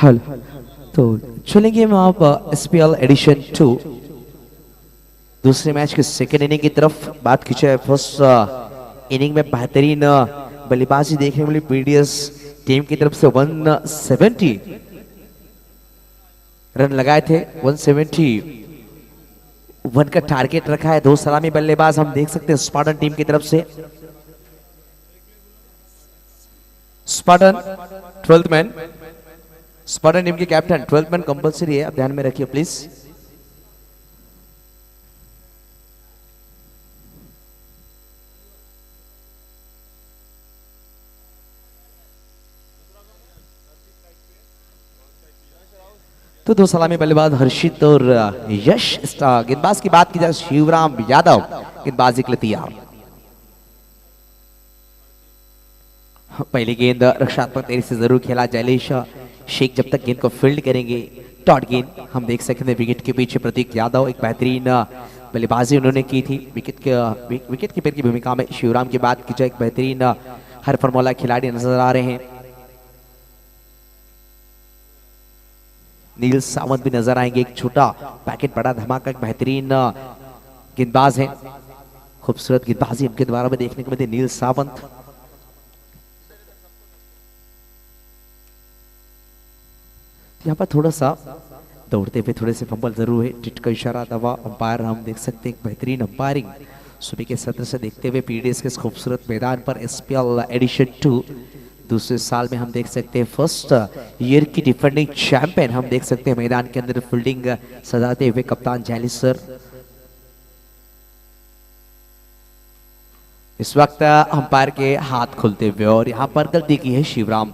हल तो चलेंगे हम आप एसपीएल एडिशन 2 दूसरे मैच के सेकेंड इनिंग की तरफ बात की जाए। फर्स्ट इनिंग में बेहतरीन बल्लेबाजी देखने वाली पीडीएस टीम की तरफ से 170 रन लगाए थे। 171 का टारगेट रखा है। दो सलामी बल्लेबाज हम देख सकते हैं स्पार्टन टीम की तरफ से। Spartan 12th man, Spartan team के कैप्टन 12th मैन कंपलसरी है, आप ध्यान में रखिए प्लीज। तो दो सलामी बल्लेबाज हर्षित और यश। गेंदबाज की बात की जाए शिवराम यादव गेंदबाजी के लिए तैयार। पहली गेंद रक्षात्मक तेजी से जरूर खेला जयलेश शेख जब तक गेंद को फील्ड करेंगे। डॉट गेंद हम देख सकते हैं विकेट के पीछे प्रतीक यादव एक बेहतरीन बल्लेबाजी उन्होंने की थी विकेट कीपर की भूमिका में। शिवराम की बात की जाए एक बेहतरीन हर फॉर्मूला खिलाड़ी नजर आ रहे हैं। नील सावंत भी नजर आएंगे, एक छोटा पैकेट बड़ा धमाका, एक बेहतरीन गेंदबाज है। खूबसूरत गेंदबाजी उनके द्वारा भी देखने को मिलती नील सावंत। यहाँ पर थोड़ा सा दौड़ते हुए थोड़े से फंबल जरूर है। टिट का इशारा दवा अंपायर हम देख सकते हैं, एक बेहतरीन अंपायरिंग सुबह के सत्र से देखते हुए पीडीएस के इस खूबसूरत मैदान पर एसपीएल एडिशन 2 दूसरे साल में हम देख सकते हैं फर्स्ट ईयर की डिफेंडिंग चैंपियन हम देख सकते हैं मैदान के अंदर फील्डिंग सजाते हुए कप्तान जैलिस सर। इस वक्त अंपायर के हाथ खुलते हुए और यहाँ पर गलती की है शिवराम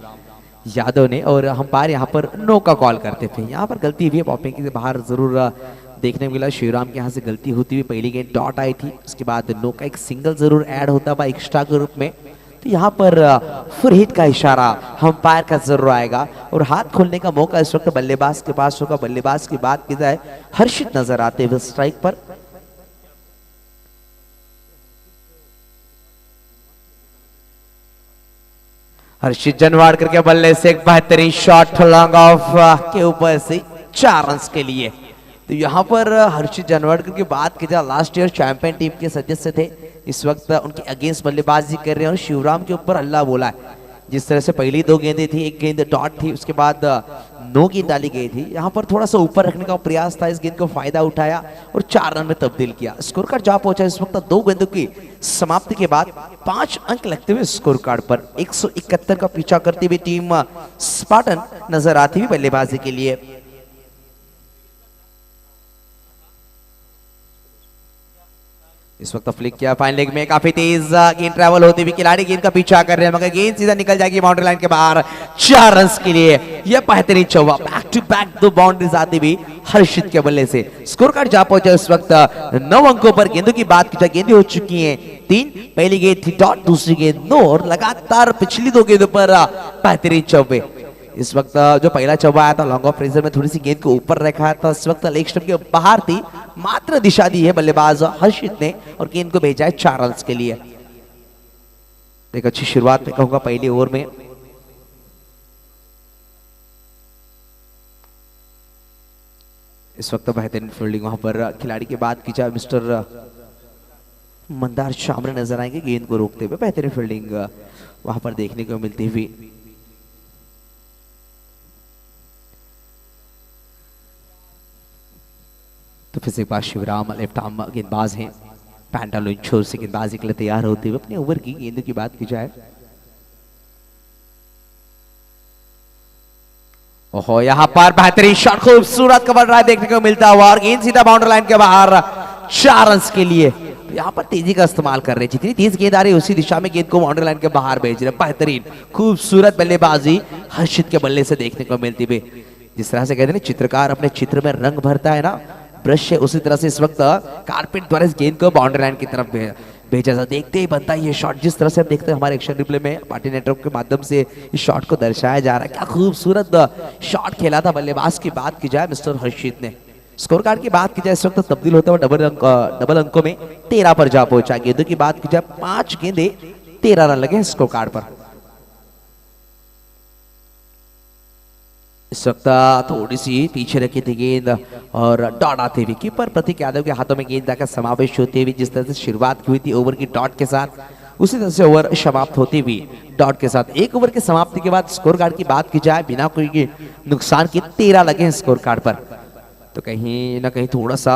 यादव ने और अंपायर यहाँ पर नो का कॉल करते थे। यहाँ पर गलती हुई है, पॉपिंग से बाहर जरूर देखने को मिला। शिवराम के यहाँ से गलती होती हुई पहली गेंद डॉट आई थी, उसके बाद नो का एक सिंगल जरूर ऐड होता हुआ एक्स्ट्रा के रूप में। तो यहाँ पर फुल हिट का इशारा अंपायर का जरूर आएगा और हाथ खोलने का मौका इस वक्त बल्लेबाज के पास होगा। बल्लेबाज की बात की जाए हर्षित नजर आते हुए स्ट्राइक पर। हर्षित जनवाड़कर के बल्ले से एक बेहतरीन शॉट लॉन्ग ऑफ के ऊपर से 4 रन के लिए। तो यहाँ पर हर्षित जनवाड़कर की बात की जाए लास्ट ईयर चैंपियन टीम के सदस्य थे, इस वक्त उनके अगेंस्ट बल्लेबाजी कर रहे हैं और शिवराम के ऊपर हल्ला बोला है। जिस तरह से पहली 2 गेंदें थी, एक गेंद डॉट थी, उसके बाद 9 गेंद डाली गई थी। यहाँ पर थोड़ा सा ऊपर रखने का प्रयास था, इस गेंद को फायदा उठाया और 4 रन में तब्दील किया। स्कोर कार्ड जा पहुंचा इस वक्त 2 गेंदों की समाप्ति के बाद 5 अंक लगते हुए स्कोर कार्ड पर 171 का पीछा करती हुई टीम स्पार्टन नजर आती हुई बल्लेबाजी के लिए। इस वक्त फ्लिक किया फाइन लेग में, काफी तेज गेंद ट्रैवल होती हुई खिलाड़ी गेंद का पीछा कर रहे हैं मगर गेंद सीधा निकल जाएगी बाउंड्री लाइन के बाहर। 4 रन के लिए यह बेहतरीन चौवा, बैक टू बैक 2 बाउंड्रीज आती हुई हर्षित के बल्ले से। स्कोर कार्ड जा पहुंचा इस वक्त 9 अंकों पर। गेंदों की बात की जाए गेंदें हो चुकी हैं 3, पहली गेंद थी डॉट, दूसरी गेंद 9 और लगातार पिछली 2 गेंदों पर बेहतरीन चौवे। इस वक्त जो पहला चौवा आया था लॉन्ग ऑफ रेजर में थोड़ी सी गेंद को ऊपर रखा था, इस वक्त लेग स्टंप के बाहर थी, मात्र दिशा दी है बल्लेबाज हर्षित ने और गेंद को भेजा है 4 रन के लिए। एक अच्छी शुरुआत में कहूंगा पहली ओवर में। इस वक्त बेहतरीन फील्डिंग वहां पर खिलाड़ी की बात की जाए मिस्टर मंदार शामरे नजर आएंगे गेंद को रोकते हुए। बेहतरीन फील्डिंग वहां पर देखने को मिलती हुई। तो फिर से एक बार शिवराम लेफ्ट आर्म गेंदबाज हैं, पैंटालून छोर से गेंदबाजी के लिए तैयार होते हुए। अपने ओवर की गेंद की बात की जाए ओहो यहाँ पर बेहतरीन शॉट खूबसूरत कवर ड्राइव देखने को मिलता हुआ और गेंद सीधा बाउंड्री लाइन के बाहर 4 रन के लिए। तो यहाँ पर तेजी का इस्तेमाल कर रहे हैं, जितनी तेज गेंद आ रही है उसी दिशा में गेंद को बाउंड्री लाइन के बाहर भेज रहे। बेहतरीन खूबसूरत बल्लेबाजी हर्षित के बल्ले से देखने को मिलती हुई। जिस तरह से कहते हैं चित्रकार अपने चित्र में रंग भरता है ना ब्रश है, उसी तरह से इस वक्त कारपेट द्वारा इस गेंद को बाउंड्री लाइन की तरफ भेजा था। देखते ही बनता है ये शॉट, जिस तरह से हम देखते हैं हमारे एक्शन रिप्ले में पार्टी नेटवर्क के माध्यम से इस शॉट को दर्शाया जा रहा है। क्या खूबसूरत शॉट खेला था बल्लेबाज की बात की जाए मिस्टर हर्षित ने। स्कोर कार्ड की बात की जाए इस वक्त तब्दील होता हुआ डबल अंकों में 13 पर जा पहुंचा। गेंदों की बात की जाए 5 गेंदे 13 रन लगे स्कोर कार्ड पर। इस वक्त थोड़ी सी पीछे रखी थी गेंद और डॉट आते हुए कीपर प्रतीक यादव के हाथों में गेंद का समावेश होते हुए जिस तरह से शुरुआत की हुई थी ओवर की डॉट के साथ, उसी तरह से ओवर समाप्त होती हुई डॉट के साथ। एक ओवर की समाप्ति के बाद स्कोर कार्ड की बात की जाए बिना कोई नुकसान के 13 लगे हैं स्कोर कार्ड पर, तो कहीं ना कहीं थोड़ा सा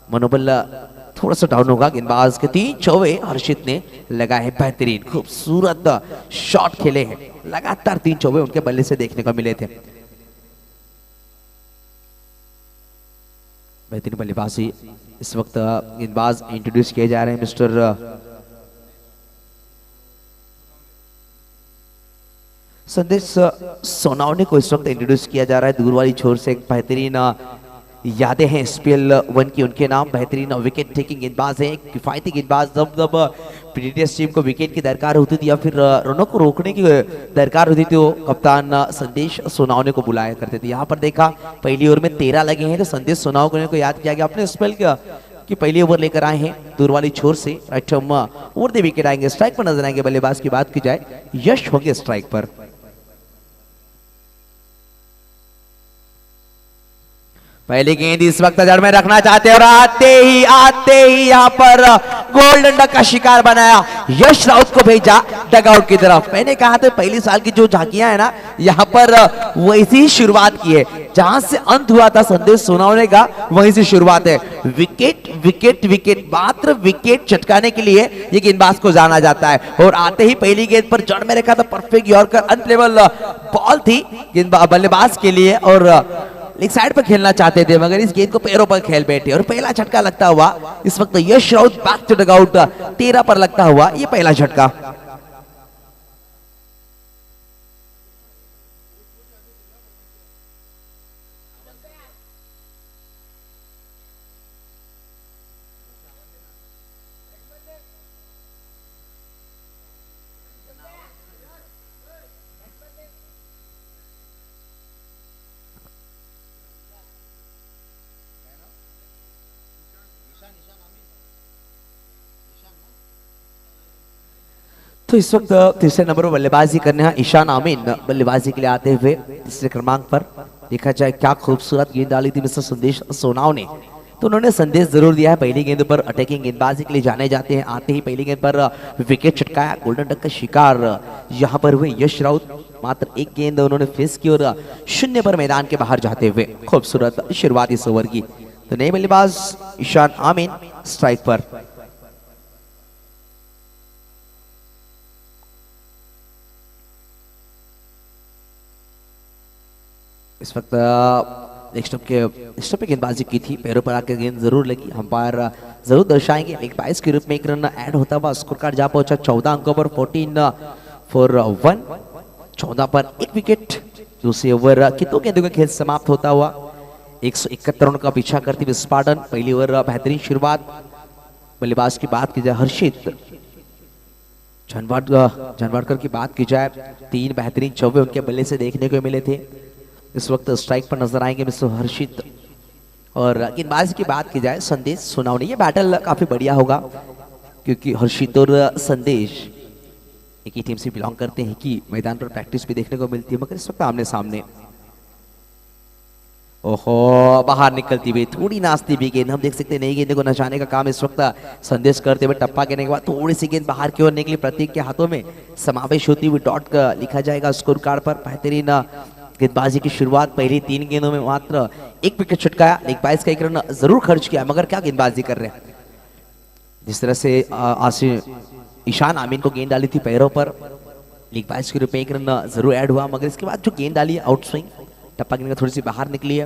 मनोबल थोड़ा सा डाउन होगा। गेंदबाज के 3 चौवे हर्षित ने लगाए हैं, बेहतरीन खूबसूरत शॉट खेले हैं, लगातार 3 चौवे उनके बल्ले से देखने को मिले थे। बेहतरीन बल्लेबाजी इस वक्त गेंदबाज इंट्रोड्यूस किए जा रहे हैं मिस्टर संदेश सोनावने को इस वक्त इंट्रोड्यूस किया जा रहा है। दूर वाली छोर से एक बेहतरीन यादें हैं SPL 1 की उनके नाम, बेहतरीन विकेट टेकिंग गेंदबाज हैं, किफायती गेंदबाज। जब प्रीवियस टीम को विकेट की दरकार होती थी या फिर रनों को रोकने की दरकार होती थी, वो कप्तान संदेश सोनावने को बुलाया करते थे। यहाँ पर देखा पहली ओवर में 13 लगे हैं, तो संदेश सोनावने को याद किया गया अपने स्पेल की पहली ओवर लेकर आए हैं दूर वाली छोर से। राइट ओवर दे विकेट आएंगे, स्ट्राइक पर नजर आएंगे। बल्लेबाज की बात की जाए यश होंगे स्ट्राइक पर। पहली गेंद इस वक्त जड़ में रखना चाहते हैं और आते ही यहाँ पर गोल्डन डक का शिकार बनाया, यश राउत को भेजा डगआउट की तरफ। मैंने कहा था पहली साल की जो झांकियां है ना, यहाँ पर वैसी ही शुरुआत की है, जहां से अंत हुआ था संदेश सोनावने का वहीं से शुरुआत है। विकेट विकेट विकेट, मात्र विकेट चटकाने के लिए ये गेंदबाज को जाना जाता है। और आते ही पहली गेंद पर जड़ में रखा था, परफेक्ट यॉर्कर अनप्लेबल बॉल थी बल्लेबाज के लिए और लेग साइड पर खेलना चाहते थे, मगर इस गेंद को पैरों पर खेल बैठे और पहला झटका लगता हुआ इस वक्त यश राउत बैक टू डगआउट 13 पर लगता हुआ ये पहला झटका। तो इस वक्त तीसरे नंबर पर बल्लेबाजी करने हैं ईशान आमीन बल्लेबाजी के लिए आते हुए तीसरे क्रमांक पर। देखा जाए क्या खूबसूरत गेंद डाली थी मिस्टर संदेश सोनाव ने, तो उन्होंने संदेश जरूर दिया है। पहली गेंद पर अटैकिंग गेंदबाजी के लिए जाने जाते हैं, आते ही पहली गेंद पर विकेट चटकाया, गोल्डन डक का शिकार यहाँ पर हुए यश राउत। मात्र एक गेंद उन्होंने फेस की और 0 पर मैदान के बाहर जाते हुए खूबसूरत शुरुआत इस ओवर की। तो नए बल्लेबाज ईशान आमीन स्ट्राइक पर। इस वक्त स्टंप पे गेंदबाजी की थी, पैरों पर आकर गेंद जरूर लगी, अंपायर जरूर दर्शाएंगे। एक 22 के रूप में एक रन ऐड होता हुआ स्कोर कार्ड जा पहुंचा 14 अंकों पर 14 for 1, 14 पर एक विकेट। दूसरे ओवर की 2 गेंदों का खेल समाप्त होता हुआ 171 रन का पीछा करती हुई स्पार्टन। पहली ओवर बेहतरीन शुरुआत। बल्लेबाज की बात की जाए हर्षित जानवाड़कर की बात की जाए, 3 बेहतरीन चौवे उनके बल्ले से देखने को मिले थे। इस वक्त स्ट्राइक पर नजर आएंगे मिस्टर हर्षित। और गेंदबाजी की बात की जाए संदेश सोनावने, ये बैटल काफी बढ़िया होगा क्योंकि हर्षित और संदेश एक ही टीम से बिलोंग करते हैं कि मैदान पर प्रैक्टिस भी देखने को मिलती है, मगर इस वक्त आमने सामने। ओहो, बाहर निकलती हुई थोड़ी नाचती भी गेंद, हम देख सकते हैं नई गेंद को नचाने का काम इस वक्त संदेश करते हुए टप्पा गिरने के बाद थोड़ी सी गेंद बाहर की ओर निकली, प्रतीक के हाथों में समावेश होती हुई डॉट का लिखा जाएगा स्कोर कार्ड पर। बेहतरीन गेंदबाजी की शुरुआत, पहली 3 गेंदों में मात्र एक विकेट छटकाया, एक 22 का एक रन जरूर खर्च किया, मगर क्या गेंदबाजी कर रहे हैं। जिस तरह से ईशान आमीन को गेंद डाली थी पैरों पर, लीग 22 के रूप में एक रन जरूर ऐड हुआ, मगर इसके बाद जो गेंद डाली है आउट स्विंग, टप्पा गिरने थोड़ी सी बाहर निकली है।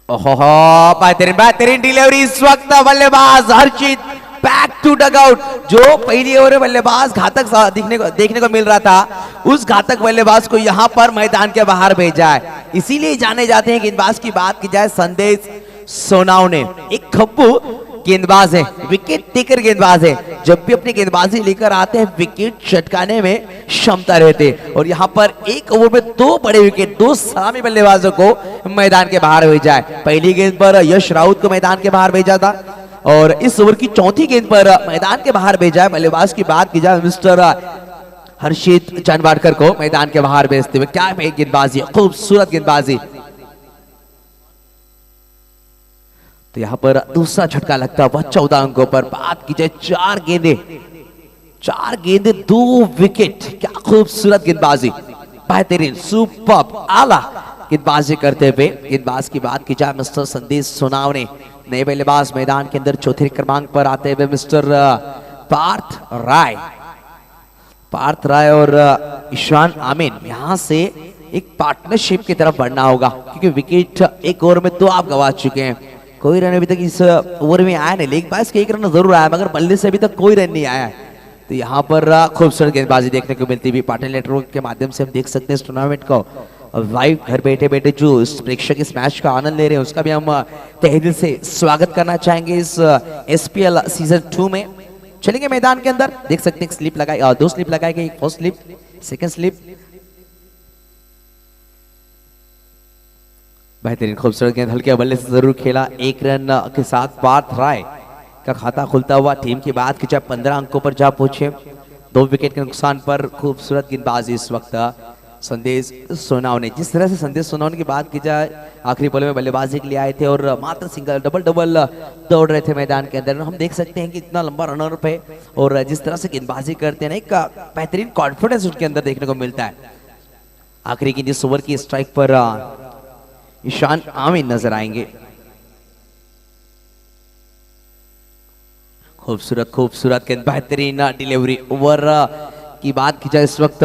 ओहो, बेहतरीन डिलीवरी इस वक्त बल्लेबाज हर्षित बैक टू डगआउट। जो पहली ओवर बल्लेबाज घातक देखने को मिल रहा था, उस घातक बल्लेबाज को यहां पर मैदान के बाहर भेजा है। इसीलिए जाने जाते हैं गेंदबाज की बात की जाए संदेश सोनावने, एक खप्पू गेंदबाज है, विकेट टेकर गेंदबाज है। जब भी अपनी गेंदबाजी लेकर आते हैं विकेट चटकाने में क्षमता रहते, और यहाँ पर एक ओवर में 2 बड़े विकेट, 2 सलामी बल्लेबाजों को मैदान के बाहर भेजा है। पहली गेंद पर यश राउत को मैदान के बाहर भेजा था और इस ओवर की चौथी गेंद पर मैदान के बाहर भेजा है। बल्लेबाज की बात की जाए मिस्टर हर्षित जानवाड़कर को मैदान के बाहर भेजते हुए। क्या गेंदबाजी, खूबसूरत गेंदबाजी। तो यहां पर दूसरा झटका लगता हुआ 14 अंकों पर। बात की जाए 4 गेंदे 2 विकेट। क्या खूबसूरत गेंदबाजी, बेहतरीन, सुपर्ब, आला गेंदबाजी करते हुए। गेंदबाज की बात की जाए मिस्टर संदेश सोनावने, नए बल्लेबाज मैदान के अंदर चौथे क्रमांक पर आते हुए मिस्टर पार्थ राय और ईशान आमीन। यहां से एक पार्टनरशिप की तरफ बढ़ना होगा क्योंकि विकेट एक ओवर में 2 आप गंवा चुके हैं। कोई रन अभी तक इस ओवर में आया नहीं, लेग बाज के 1 रन जरूर आया मगर बल्ले से अभी तक कोई रन नहीं आया। तो यहाँ पर खूबसूरत गेंदबाजी देखने को मिलती हुई। पार्टनर नेटवर्क के माध्यम से हम देख सकते हैं इस टूर्नामेंट को लाइव घर बैठे बैठे जो प्रेक्षक इस मैच का आनंद ले रहे हैं उसका भी हम तहे दिल से स्वागत करना चाहेंगे इस SPL सीजन 2 में। चलेंगे मैदान के अंदर, देख सकते हैं स्लिप लगाई, 2 स्लिप लगाई गई, फर्स्ट स्लिप, सेकंड स्लिप। बेहतरीन खूबसूरत गेंद, हल्के बल्ले से जरूर खेला। 1 रन के साथ पार्थ राय का खाता खुलता हुआ। टीम की बात की जाए 15 अंकों पर जा पहुंचे, 2 विकेट के नुकसान पर। खूबसूरत गेंदबाजी इस वक्त संदेश सोनावने। जिस तरह से संदेश सोनावने की बात की जाए आखिरी बॉल में बल्लेबाजी के लिए आए थे और मात्र सिंगल डबल दौड़ रहे थे मैदान के अंदर। हम देख सकते हैं कि इतना लंबा रनर पे और जिस तरह से गेंदबाजी करते हैं ना, एक बेहतरीन कॉन्फिडेंस उनके अंदर देखने को मिलता है। आखिरी की जिस ओवर की स्ट्राइक पर ईशान आमीन नजर आएंगे। खूबसूरत गेंद, बेहतरीन डिलीवरी। ओवर की बात की जाए इस वक्त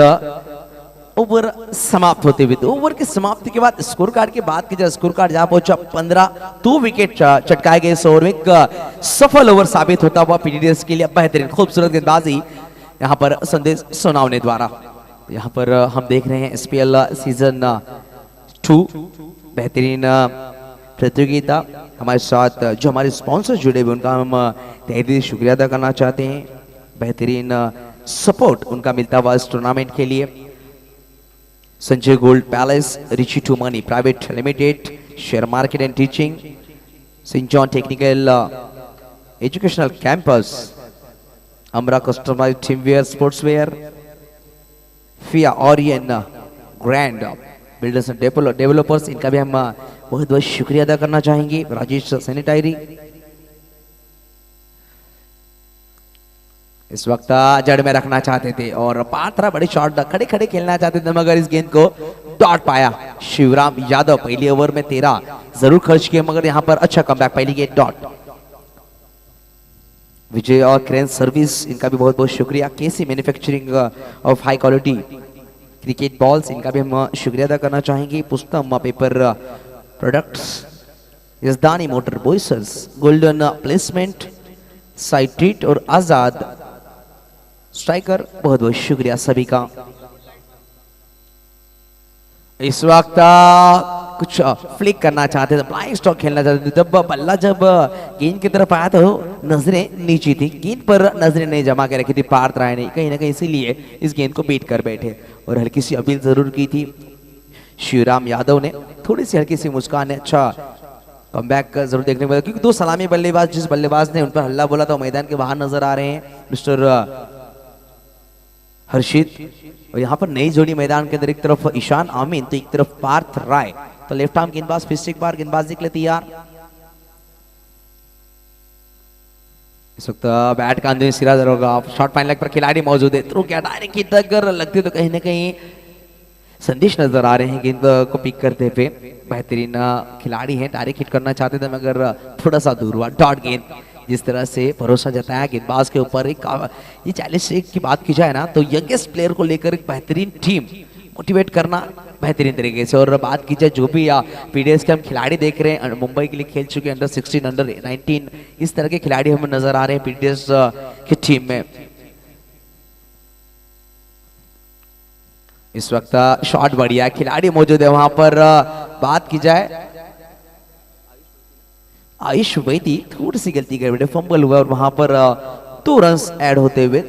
ओवर समाप्त होते हुए, तो ओवर की समाप्ति के बाद स्कोर कार्ड की बात की जाए, स्कोर कार्ड जहां पहुंचा 15, 2 विकेट चटकाए गए इस ओवर में। एक सफल ओवर साबित होता हुआ PTDS के लिए। बेहतरीन खूबसूरत गेंदबाजी यहां पर संदेश सोनावने द्वारा। यहां पर हम देख रहे हैं SPL सीजन 2 बेहतरीन प्रतियोगिता। हमारे साथ जो हमारे स्पॉन्सर जुड़े हुए उनका हम तहे दिल से शुक्रिया अदा करना चाहते हैं। बेहतरीन सपोर्ट उनका मिलता हुआ इस टूर्नामेंट के लिए। Sanjay Gold Palace, Richie To Money Private Limited, share market and teaching, Saint John Technical Educational Campus, Amara customized teamwear sportswear, फिया Orion Grand Builders and Developers, इनका भी हम बहुत बहुत शुक्रिया अदा करना चाहेंगे। राजेश सैनिटरी इस वक्त जड़ में रखना चाहते थे और पात्रा बड़े शॉट खड़े खड़े खेलना चाहते थे मगर इस गेंद को डॉट पाया शिवराम यादव। पहले ओवर में 13 जरूर खर्च किए मगर यहां पर अच्छा कमबैक, पहली गेंद डॉट। विजय और क्रेन सर्विस, इनका भी बहुत बहुत शुक्रिया। KC manufacturing of high quality cricket balls, इनका भी हम शुक्रिया अदा करना चाहेंगे। पुस्तम पेपर प्रोडक्ट्स, यजदानी मोटर बॉयसर्स, गोल्डन प्लेसमेंट, साइट्रीट और आजाद स्ट्राइकर, बहुत बहुत शुक्रिया सभी का। इस वक्त कुछ फ्लिक करना चाहते थे, फ्लाइंग स्टॉक खेलना चाहते थे। जब बल्ला जब गेंद की तरफ आया तो नजरें नीचे थी, गेंद पर नजरें नहीं जमा के रखी थी पार्थ राय ने, कहीं ना कहीं इसीलिए इस गेंद को बीट कर बैठे और हल्की सी अपील जरूर की थी शिवराम यादव ने। थोड़ी सी हल्की सी मुस्कान है, अच्छा कमबैक जरूर देखने को मिला क्योंकि 2 सलामी बल्लेबाज जिस बल्लेबाज ने उन पर हल्ला बोला था मैदान के बाहर नजर आ रहे हैं, मिस्टर हर्षित। और यहाँ पर नई जोड़ी मैदान के अंदर, एक तरफ ईशान आमीन तो एक तरफ पार्थ राय। तो लेफ्ट आर्म गेंदबाज फिर से एक बार गेंदबाजी के लिए तैयार। इस वक्त बैट का अंदर सिरा जरूर होगा, शॉर्ट फाइन लेग पर खिलाड़ी मौजूद है। थ्रो क्या डायरेक्ट की अगर लगती तो कहीं ना कहीं संदेश नजर आ रहे हैं गेंद को पिक करते हुए। बेहतरीन खिलाड़ी हैं, डायरेक्ट हिट करना चाहते थे मगर थोड़ा सा दूर हुआ। डॉट गेंद, जिस तरह से भरोसा जताया गेंदबाज के ऊपर। एक ये 40 की बात की जाए ना तो यंगेस्ट प्लेयर को लेकर एक बेहतरीन टीम मोटिवेट करना बेहतरीन तरीके से। और बात की जाए जो भी PTDS के हम खिलाड़ी देख रहे हैं, मुंबई के लिए खेल चुके अंडर 16, अंडर 19, इस तरह के खिलाड़ी हमें नजर आ रहे हैं PTDS की टीम में। इस वक्त शॉट बढ़िया, खिलाड़ी मौजूद है वहां पर। बात की जाए आयुष वैदी, थोड़ी सी गलती कर बैठे, फंबल हुआ और वहां पर 2 रन ऐड होते हुए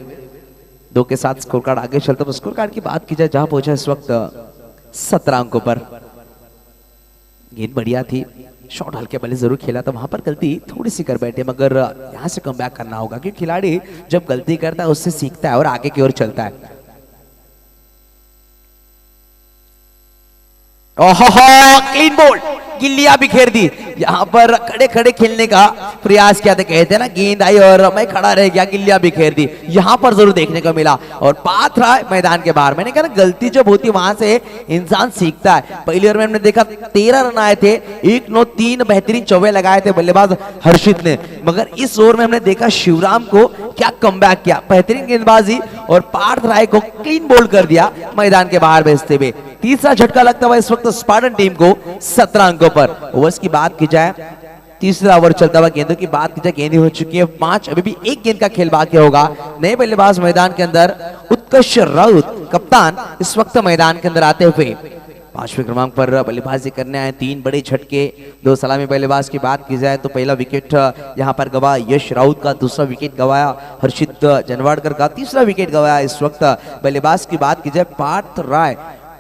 2 के साथ स्कोर कार्ड आगे चलता। स्कोर कार्ड की बात की जाए जहां पहुंचा इस वक्त 17 अंकों पर। गेंद बढ़िया थी, शॉट हल्के बल्ले जरूर खेला था, वहां पर गलती थोड़ी सी कर बैठे मगर यहां से कमबैक करना होगा क्योंकि खिलाड़ी जब गलती करता है उससे सीखता है और आगे की ओर चलता है। ओहो, क्लीन बोल्ड, गिल्लियां बिखेर दी। यहाँ पर खड़े खड़े खेलने का प्रयास किया था, कहते हैं ना गेंद आई और मैं खड़ा रह गया, गिल्लियां बिखेर दी। यहाँ पर जरूर देखने को मिला और पाथ रहा है मैदान के बाहर। मैंने कहा ना, गलती जब होती है वहां से इंसान सीखता है। पहली ओवर में हमने देखा 13 रन आए थे, 1-9-3 बेहतरीन चौवे लगाए थे बल्लेबाज हर्षित ने, मगर इस ओवर में हमने देखा शिवराम को क्या कमबैक किया, बेहतरीन गेंदबाजी और पार्थ राय को क्लीन बोल्ड कर दिया मैदान के बाहर भेजते हुए। तीसरा झटका लगता हुआ इस वक्त स्पार्टन टीम को 17 अंकों पर। ओवर्स की बात की जाए, तीसरा ओवर चलता हुआ, गेंदों की बात की जाए, गेंदें हो चुकी है 5, अभी भी एक गेंद का खेल बाकी होगा। नए बल्लेबाज मैदान के अंदर उत्कर्ष राउत कप्तान इस वक्त मैदान के अंदर आते हुए 5वें क्रमांक पर बल्लेबाजी करने आए। 3 बड़े झटके, 2 सलामी बल्लेबाज की बात की जाए तो पहला विकेट यहां पर गवा यश राउत का, दूसरा विकेट गवाया हर्षित जनवाड़कर का, तीसरा विकेट गवाया इस वक्त बल्लेबाज की बात की जाए पार्थ राय।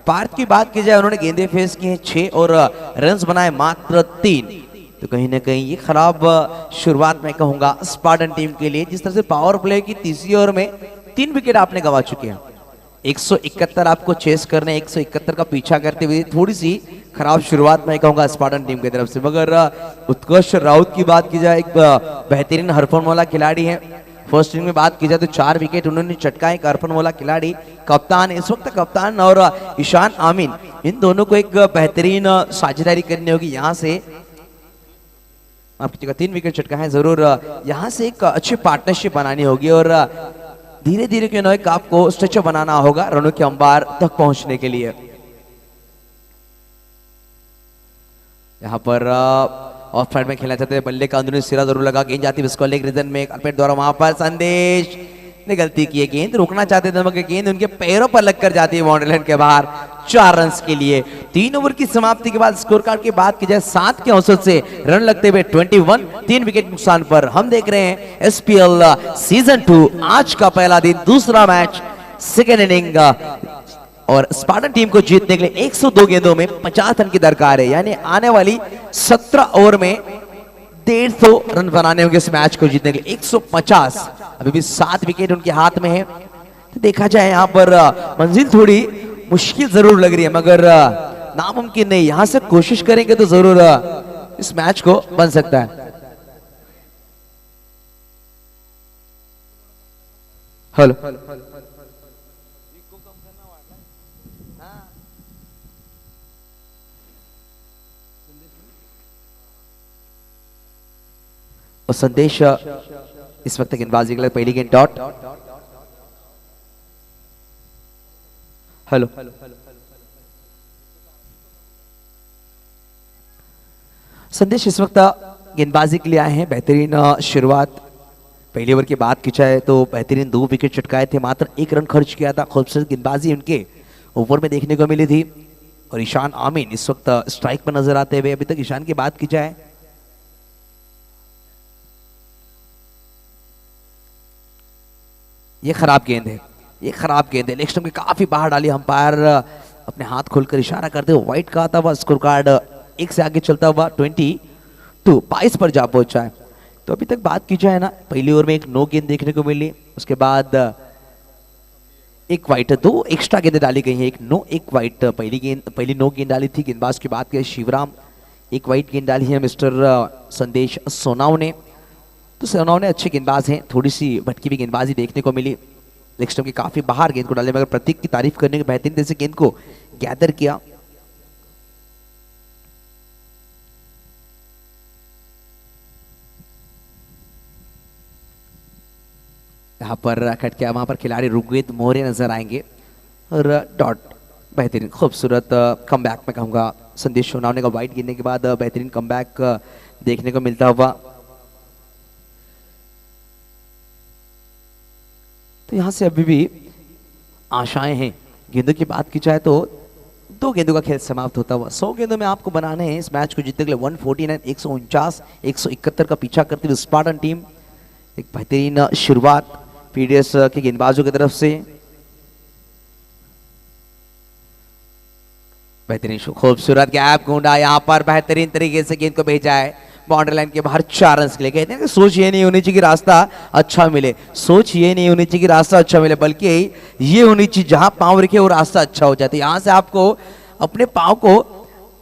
पार्थ की बात की जाए, उन्होंने गेंदें फेस की हैं 6 और रन्स बनाए मात्र 3। तो कहीं ना कहीं ये खराब शुरुआत मैं कहूंगा स्पार्टन टीम के लिए। जिस तरह से पावर प्ले की तीसरी ओवर में 3 विकेट आपने गवा चुके हैं, 171 आपको चेस करने, 171 का पीछा करते हुए थोड़ी सी खराब शुरुआत मैं कहूंगा स्पार्टन टीम की तरफ से। मगर उत्कर्ष राउत की बात की जाए, एक बेहतरीन हरफन वाला खिलाड़ी है। फर्स्ट इनिंग में बात की जाए तो 4 विकेट उन्होंने चटकाए। हरफन वाला खिलाड़ी कप्तान, इस वक्त कप्तान और ईशान आमीन, इन दोनों को एक बेहतरीन साझेदारी करनी होगी। यहाँ से आपकी जगह 3 विकेट चटका है, जरूर यहाँ से एक अच्छी पार्टनरशिप बनानी होगी और धीरे धीरे क्यों ना आपको स्ट्रेचर बनाना होगा रनों के अंबार तक पहुंचने के लिए। यहाँ पर ऑफ साइड में खेलना चाहते हैं, बल्ले का अंदरूनी सिरा जरूर लगा, गेंद जाती है लेग रीजन में, कारपेट द्वारा वहां पर संदेश ने गलती की है, गेंद रोकना चाहते थे मगर गेंद उनके पैरों पर लगकर जाती है बाउंड्री लाइन के बाहर 4 रन के लिए। 3 ओवर की समाप्ति के बाद स्कोर कार्ड की बात की जाए 7 के औसत से रन लगते हुए 21, 3 विकेट नुकसान पर हम देख रहे हैं एसपीएल सीजन 2 आज का पहला दिन, दूसरा मैच, सेकेंड इनिंग और स्पार्टन टीम को जीतने के लिए 102 गेंदों में 50 रन की दरकार है। यानी आने वाली 17 ओवर में 150 रन बनाने होंगे इस मैच को जीतने के लिए। 150, अभी भी 7 विकेट उनके हाथ में है। तो देखा जाए यहाँ पर मंजिल थोड़ी मुश्किल जरूर लग रही है मगर नामुमकिन नहीं, यहां से कोशिश करेंगे तो जरूर इस मैच को बन सकता है। हेलो और संदेश इस वक्त गेंदबाजी के लिए पहली गेंद डॉट। हेलो संदेश इस वक्त गेंदबाजी के लिए आए हैं। बेहतरीन शुरुआत, पहली ओवर की बात की जाए तो बेहतरीन 2 विकेट चटकाए थे, मात्र 1 रन खर्च किया था। खूबसूरत गेंदबाजी उनके ओवर में देखने को मिली थी और ईशान आमीन इस वक्त स्ट्राइक पर नजर आते हुए। अभी तक ईशान की बात की जाए, ये खराब गेंद है, ये खराब गेंद है, लेग स्टंप के काफी बाहर डाली। अंपायर अपने हाथ खोलकर इशारा करते हुए वाइट का आता हुआ स्कोर कार्ड 1 से आगे चलता हुआ 22 पर जा पहुंचा है। तो अभी तक बात की जाए ना, पहली ओवर में एक नो गेंद देखने को मिली, उसके बाद एक वाइट, 2 एक्स्ट्रा गेंदें डाली गई हैं, एक नो एक वाइट। पहली नो गेंद डाली थी गेंदबाज की बात की शिवराम, एक वाइट गेंद डाली है मिस्टर संदेश सोनाव ने। तो सोनाव ने अच्छे गेंदबाज हैं, थोड़ी सी भटकी हुई गेंदबाजी देखने को मिली, लेग स्टंप के काफी बाहर गेंद को डाले मगर प्रतीक की तारीफ करने के बेहतरीन तरह से गेंद को गैदर किया। यहाँ पर कट किया, वहां पर खिलाड़ी ऋग्वेद मौर्य नजर आएंगे और डॉट। बेहतरीन खूबसूरत कमबैक में कहूंगा संदेश सोनावने का वाइट गिरने के बाद बेहतरीन कमबैक देखने को मिलता हुआ। तो यहां से अभी भी आशाएं हैं। गेंदों की बात की जाए तो 2 गेंदों का खेल समाप्त होता हुआ 100 गेंदों में आपको बनाने हैं इस मैच को जीतने के लिए। 149, 149, 171 का पीछा करती हुई स्पार्टन टीम। एक बेहतरीन शुरुआत पीडीएस के गेंदबाजों की तरफ से, बेहतरीन खूबसूरत गैप ढूंढा, यहाँ पर बेहतरीन तरीके से गेंद को भेजा है बाउंड्री लाइन के बाहर 4 रन के लिए। कहते हैं कि सोच ये नहीं होनी चाहिए कि रास्ता अच्छा मिले, सोच ये नहीं होनी चाहिए कि रास्ता अच्छा मिले, बल्कि ये होनी चाहिए जहां पांव रखे वो रास्ता अच्छा हो जाता है। यहां से आपको अपने पांव को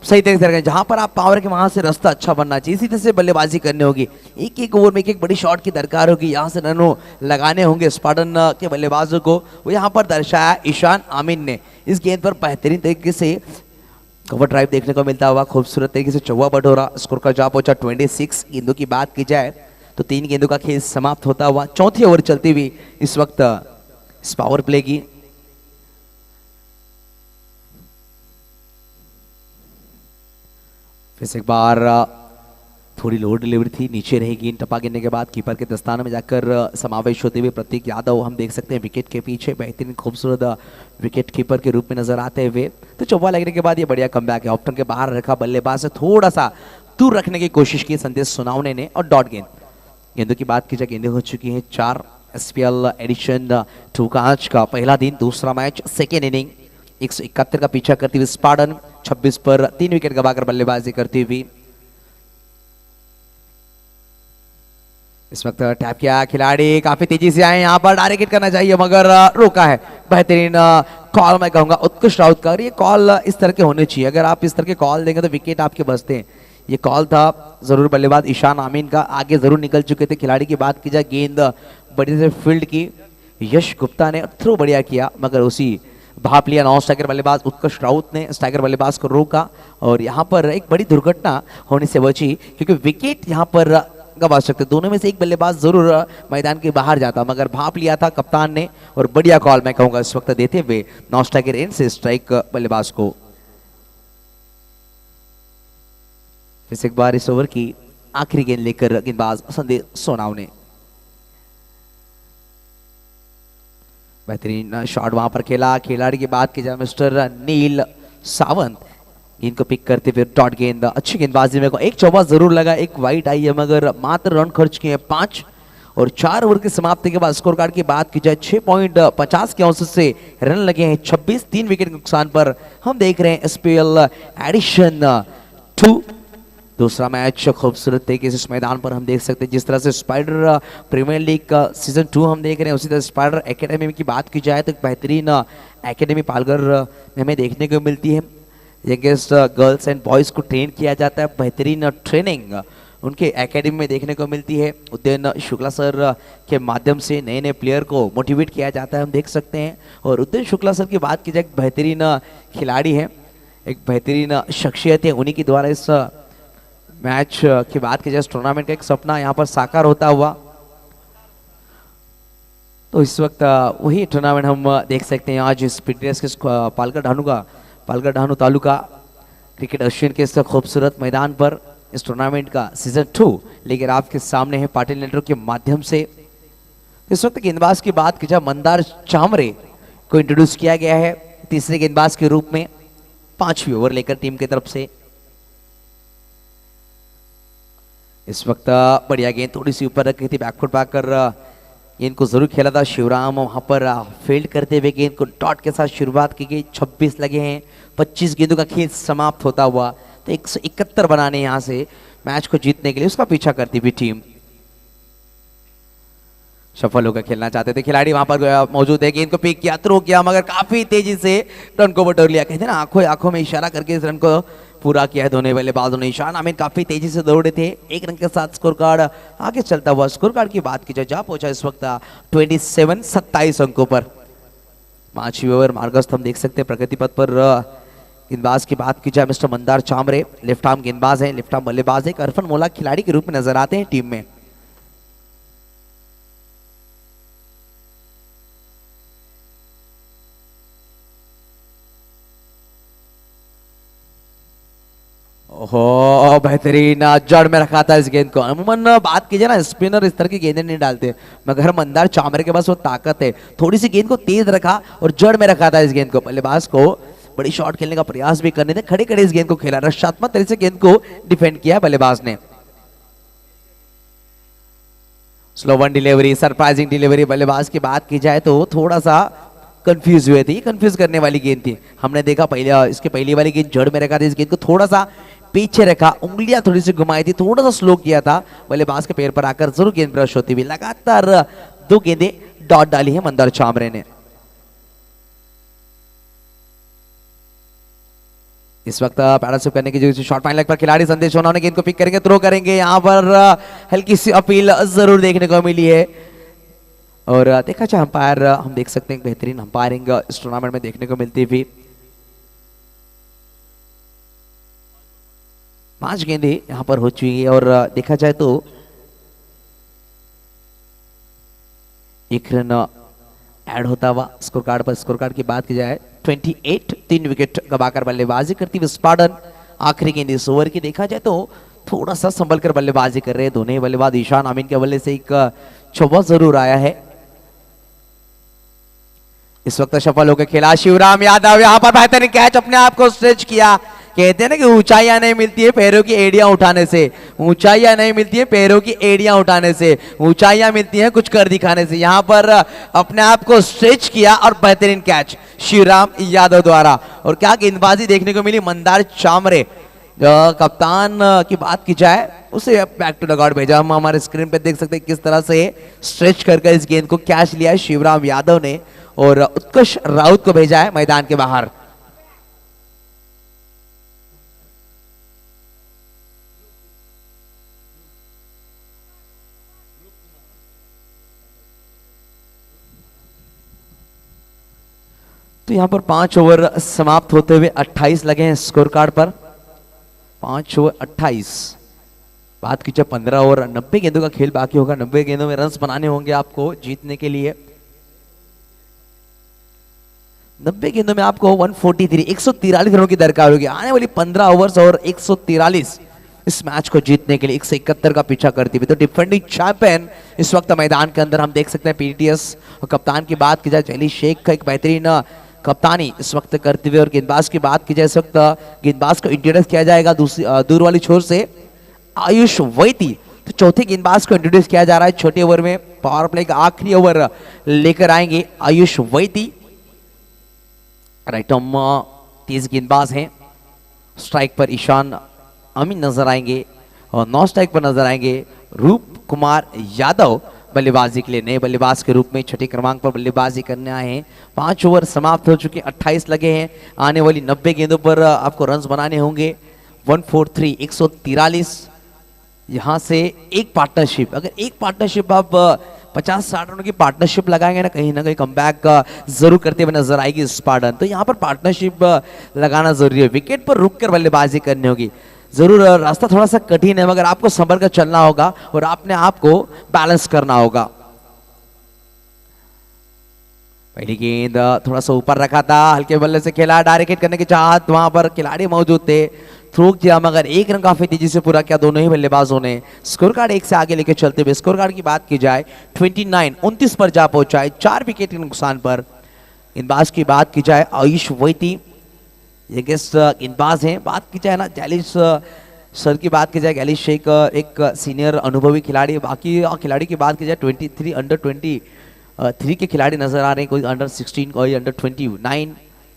सही तरीके से रखें, जहां पर आप पावर के वहां से रास्ता अच्छा बनना चाहिए, इसी तरह से बल्लेबाजी करनी होगी। एक एक ओवर में एक एक बड़ी शॉट की दरकार होगी, यहाँ से रनों लगाने होंगे स्पार्टन के बल्लेबाजों को। वो यहाँ पर दर्शाया ईशान आमीन ने। इस गेंद पर बेहतरीन तरीके से कवर ड्राइव देखने को मिलता हुआ, खूबसूरत तरीके से चौवा बटोरा, स्कोर का जा पहुंचा 26। गेंदों की बात की जाए तो 3 गेंदों का खेल समाप्त होता हुआ, चौथी ओवर चलती हुई इस वक्त इस पावर प्ले की। फिर से एक बार थोड़ी लो डिलीवरी थी, नीचे रही गेंद, टपा गिरने के बाद कीपर के दस्ताने में जाकर समावेश होते हुए प्रतीक यादव हम देख सकते हैं विकेट के पीछे बेहतरीन खूबसूरत विकेट कीपर के रूप में नजर आते हुए। तो चौवा लगने के बाद ये बढ़िया कमबैक है, ऑप्टन के बाहर रखा बल्लेबाज से थोड़ा सा दूर रखने की कोशिश की संदेश सोनावने ने, और डॉट गेंद। गेंदों की बात की जाए, गेंदें हो चुकी हैं 4। SPL एडिशन 2 का आज का पहला दिन, दूसरा मैच, सेकेंड इनिंग। 171 का पीछा करती हुई स्पार्टन 26 पर 3 विकेट गवाकर बल्लेबाजी करती हुई। इस वक्त टैप किया खिलाड़ी, काफी तेजी से आए, यहाँ पर डायरेक्ट करना चाहिए मगर रोका है। बेहतरीन कॉल मैं कहूंगा उत्कृष्ट राउत का, ये कॉल इस तरह के होने चाहिए। अगर आप इस तरह के कॉल देंगे तो विकेट आपके बचते हैं। ये कॉल था जरूर बल्लेबाज ईशान आमीन का, आगे जरूर निकल चुके थे खिलाड़ी। की बात की जाए, गेंद बड़ी से फील्ड की, यश गुप्ता ने थ्रो बढ़िया किया मगर उसी भाप लिया नॉन स्ट्राइकर बल्लेबाज उत्कृष्ट राउत ने, स्ट्राइकर बल्लेबाज को रोका और यहाँ पर एक बड़ी दुर्घटना होने से बची, क्योंकि विकेट यहाँ पर गवा सकते। दोनों में से एक बल्लेबाज जरूर मैदान के बाहर जाता, मगर भाप लिया था कप्तान ने और बढ़िया कॉल मैं कहूंगा इस वक्त देते हुए नॉन स्ट्राइकर एंड से स्ट्राइक बल्लेबाज को। फिर एक बार इस ओवर की आखिरी गेंद लेकर गेंदबाज संदेश सोनावने। बेहतरीन शॉट वहां पर खेला, खिलाड़ी की बात की जाए मिस्टर नील सावंत, गेंद को पिक करते फिर डॉट गेंद, अच्छी गेंदबाजी में को एक चौबा जरूर लगा, एक वाइड आई है मगर मात्र रन खर्च किए 5 और 4 ओवर की समाप्ति के बाद स्कोर कार्ड की बात की जाए 6.50 के औसत से रन लगे हैं 26। 3 विकेट के नुकसान पर हम देख रहे हैं SPL एडिशन 2 दूसरा मैच खूबसूरत तरीके से इस मैदान पर हम देख सकते हैं। जिस तरह से स्पाइडर प्रीमियर लीग का सीजन 2 हम देख रहे हैं, उसी तरह स्पाइडर एकेडमी की बात की जाए तो बेहतरीन एकेडमी पालघर में हमें देखने को मिलती है। यंगेस्ट गर्ल्स एंड बॉयज को ट्रेन किया जाता है, बेहतरीन ट्रेनिंग उनके एकेडमी में देखने को मिलती है। उदयन शुक्ला सर के माध्यम से नए नए प्लेयर को मोटिवेट किया जाता है, हम देख सकते हैं। और उदयन शुक्ला सर की बात की जाए, एक बेहतरीन खिलाड़ी है, एक बेहतरीन शख्सियत है, उन्हीं के द्वारा इस मैच की बात की जाए टूर्नामेंट का एक सपना यहाँ पर साकार होता हुआ। तो इस वक्त वही टूर्नामेंट हम देख सकते हैं आज इस PTS के पालघर ढाणू तालुका क्रिकेट एसोसिएशन के इस खूबसूरत मैदान पर इस टूर्नामेंट का सीजन 2 लेकर आपके सामने है पाटिल नेटवर्क के माध्यम से। इस वक्त गेंदबाज की बात की जाए, मंदार चामरे को इंट्रोड्यूस किया गया है तीसरे गेंदबाज के रूप में, 5वीं ओवर लेकर टीम की तरफ से। इस वक्त बढ़िया गेंद थोड़ी सी ऊपर रखी थी, बैकफुट पाकर गेंद को जरूर खेला था शिवराम, वहां पर फील्ड करते हुए गेंद को डॉट के साथ शुरुआत की गई। 26 लगे हैं, 25 गेंदों का खेल समाप्त होता हुआ, तो 171 बनाने यहां से मैच को जीतने के लिए उसका पीछा करती हुई टीम सफल होकर खेलना चाहते थे। खिलाड़ी वहां पर मौजूद है, गेंद को पिक किया, थ्रो किया मगर काफी तेजी से रन को बटोर लिया। कहते हैं ना आंखों में इशारा करके इस रन को पूरा किया है दोनों बल्लेबाजों ने। ईशान आमीन काफी तेजी से दौड़े थे, 1 रन के साथ स्कोर कार्ड आगे चलता हुआ। स्कोर कार्ड की बात की जाए, जा पहुंचा इस वक्त 27 अंकों पर। 5वीं ओवर मार्गस्थ हम देख सकते हैं प्रगति पथ पर। गेंदबाज की बात की जाए मिस्टर मंदार चामरे, लेफ्ट आर्म गेंदबाज है, लेफ्ट आर्म बल्लेबाज है, अरफन मोला खिलाड़ी के रूप में नजर आते हैं टीम में। ओहो बेहतरीन जड़ में रखा था इस गेंद को। अमूमन बात की जाए ना, स्पिनर इस तरह की गेंदें नहीं डालते, मगर मंदार चामरे के पास वो ताकत है, थोड़ी सी गेंद को तेज रखा और जड़ में रखा था इस गेंद को। बल्लेबाज को बड़ी शॉट खेलने का प्रयास भी करने थे, खड़े खड़े इस गेंद को खेला, रक्षात्मक तरीके से गेंद को डिफेंड किया बल्लेबाज ने। Slow one delivery, surprising delivery. बल्लेबाज की बात की जाए तो थोड़ा सा कंफ्यूज हुए थे, कंफ्यूज करने वाली गेंद थी। हमने देखा इसके पहली वाली गेंद जड़ में रखा था, इस गेंद को थोड़ा सा पीछे रखा, उंगलियां थोड़ी सी घुमाई थी, थोड़ा सा स्लो किया था, बल्लेबाज के पैर पर आकर जरूर गेंद ब्रश होती हुई। लगातार 2 गेंदें डॉट डाली है मंदार चामरे ने। इस वक्त पैराशूट करने की जो शॉर्ट फाइन लेग पर खिलाड़ी संदेश उन्होंने गेंद को पिक करेंगे, थ्रो करेंगे। यहाँ पर हल्की सी अपील जरूर देखने को मिली है और देखा जाए अंपायर हम देख सकते हैं बेहतरीन अंपायरिंग इस टूर्नामेंट में देखने को मिलती हुई। 5 गेंदें यहाँ पर हो चुकी है और देखा जाए तो 1 रन ऐड होता हुआ स्कोर कार्ड पर। स्कोर कार्ड की बात की जाए 28, 3 विकेट गवाकर बल्लेबाजी करती हुई स्पार्टन आखिरी गेंद इस ओवर की देखा जाए तो थोड़ा सा संभल कर बल्लेबाजी कर रहे हैं दोनों ही बल्लेबाज। ईशान आमीन के बल्ले से एक चौवा जरूर आया है। इस वक्त सफल होकर खेला शिवराम यादव, यहाँ पर बेहतरीन कैच, अपने आप को स्ट्रेच किया। कहते हैं ना कि ऊंचाइयां नहीं मिलती है पैरों की एड़ियां उठाने से, ऊंचाइयां नहीं मिलती है पैरों की एड़ियां उठाने से, ऊंचाइयां मिलती हैं कुछ कर दिखाने से। यहां पर अपने आप को स्ट्रेच किया और बेहतरीन कैच शिवराम यादव द्वारा। और क्या गेंदबाजी देखने को मिली मंदार चामरे। कप्तान की बात की जाए उसे बैक टू डगआउट भेजा। हम हमारे स्क्रीन पे देख सकते हैं किस तरह से स्ट्रेच करके इस गेंद को कैच लिया है शिवराम यादव ने और उत्कर्ष राउत को भेजा है मैदान के बाहर। तो यहां पर 5 ओवर समाप्त होते हुए 28 लगे हैं स्कोर कार्ड पर। 5 ओवर 28, बात की जाए 15 ओवर 90 गेंदों का खेल बाकी होगा। 90 गेंदों में रन्स बनाने होंगे आपको जीतने के लिए। 90 गेंदों में आपको 143 143 रनों की दरकार होगी। आने वाली 15 ओवर्स और 143 इस मैच को जीतने के लिए 171 का पीछा करती हुई। तो डिफेंडिंग चैंपियन इस वक्त मैदान के अंदर हम देख सकते हैं पीटीएस। और कप्तान की बात की जाए जैली शेख का एक बेहतरीन कप्तानी इस वक्त करते हुए। और गेंदबाज की बात की जाए इस वक्त गेंदबाज को इंट्रोड्यूस किया जाएगा दूसरी दूर वाली छोर से आयुष वैती। तो चौथे गेंदबाज को इंट्रोड्यूस किया जा रहा है छोटे ओवर में। पावर प्ले का आखिरी ओवर लेकर आएंगे आयुष वैती। राइट आर्म 30 गेंदबाज हैं। स्ट्राइक पर ईशान अमीन नजर आएंगे और 9 स्ट्राइक पर नजर आएंगे रूप कुमार यादव बल्लेबाजी के लिए नए बल्लेबाज के रूप में छठे क्रमांक पर बल्लेबाजी करने आए हैं। 5 ओवर समाप्त हो चुके, 28 लगे हैं। आने वाली 90 गेंदों पर आपको रन्स बनाने होंगे 143 143। यहां से एक पार्टनरशिप, अगर एक पार्टनरशिप आप 50-60 रनों की पार्टनरशिप लगाएंगे ना कहीं कमबैक जरूर करते हुए नजर आएगी स्पार्टन। तो यहाँ पर पार्टनरशिप लगाना जरूरी है। विकेट पर रुक कर बल्लेबाजी करनी होगी। जरूर रास्ता थोड़ा सा कठिन है मगर आपको संभल कर चलना होगा और अपने आप को बैलेंस करना होगा। पहली गेंद थोड़ा सा ऊपर रखा था, हल्के बल्ले से खेला, डायरेक्ट हिट करने की चाहत, वहां पर खिलाड़ी मौजूद थे, थ्रो किया मगर 1 रन काफी तेजी से पूरा किया दोनों ही बल्लेबाजों ने। स्कोर कार्ड 1 से आगे लेके चलते हुए स्कोर कार्ड की बात की जाए 29 पर जा पहुंचा है 4 विकेट के नुकसान पर। गेंदबाज की बात की जाए आयुष वैती, ये गेस्ट गेंदबाज हैं। बात की जाए ना गैलिश सर की बात की जाए, गैलिश शेख एक सीनियर अनुभवी खिलाड़ी। बाकी खिलाड़ी की बात की जाए 23 अंडर 23 के खिलाड़ी नजर आ रहे हैं, कोई अंडर 16, कोई अंडर 29,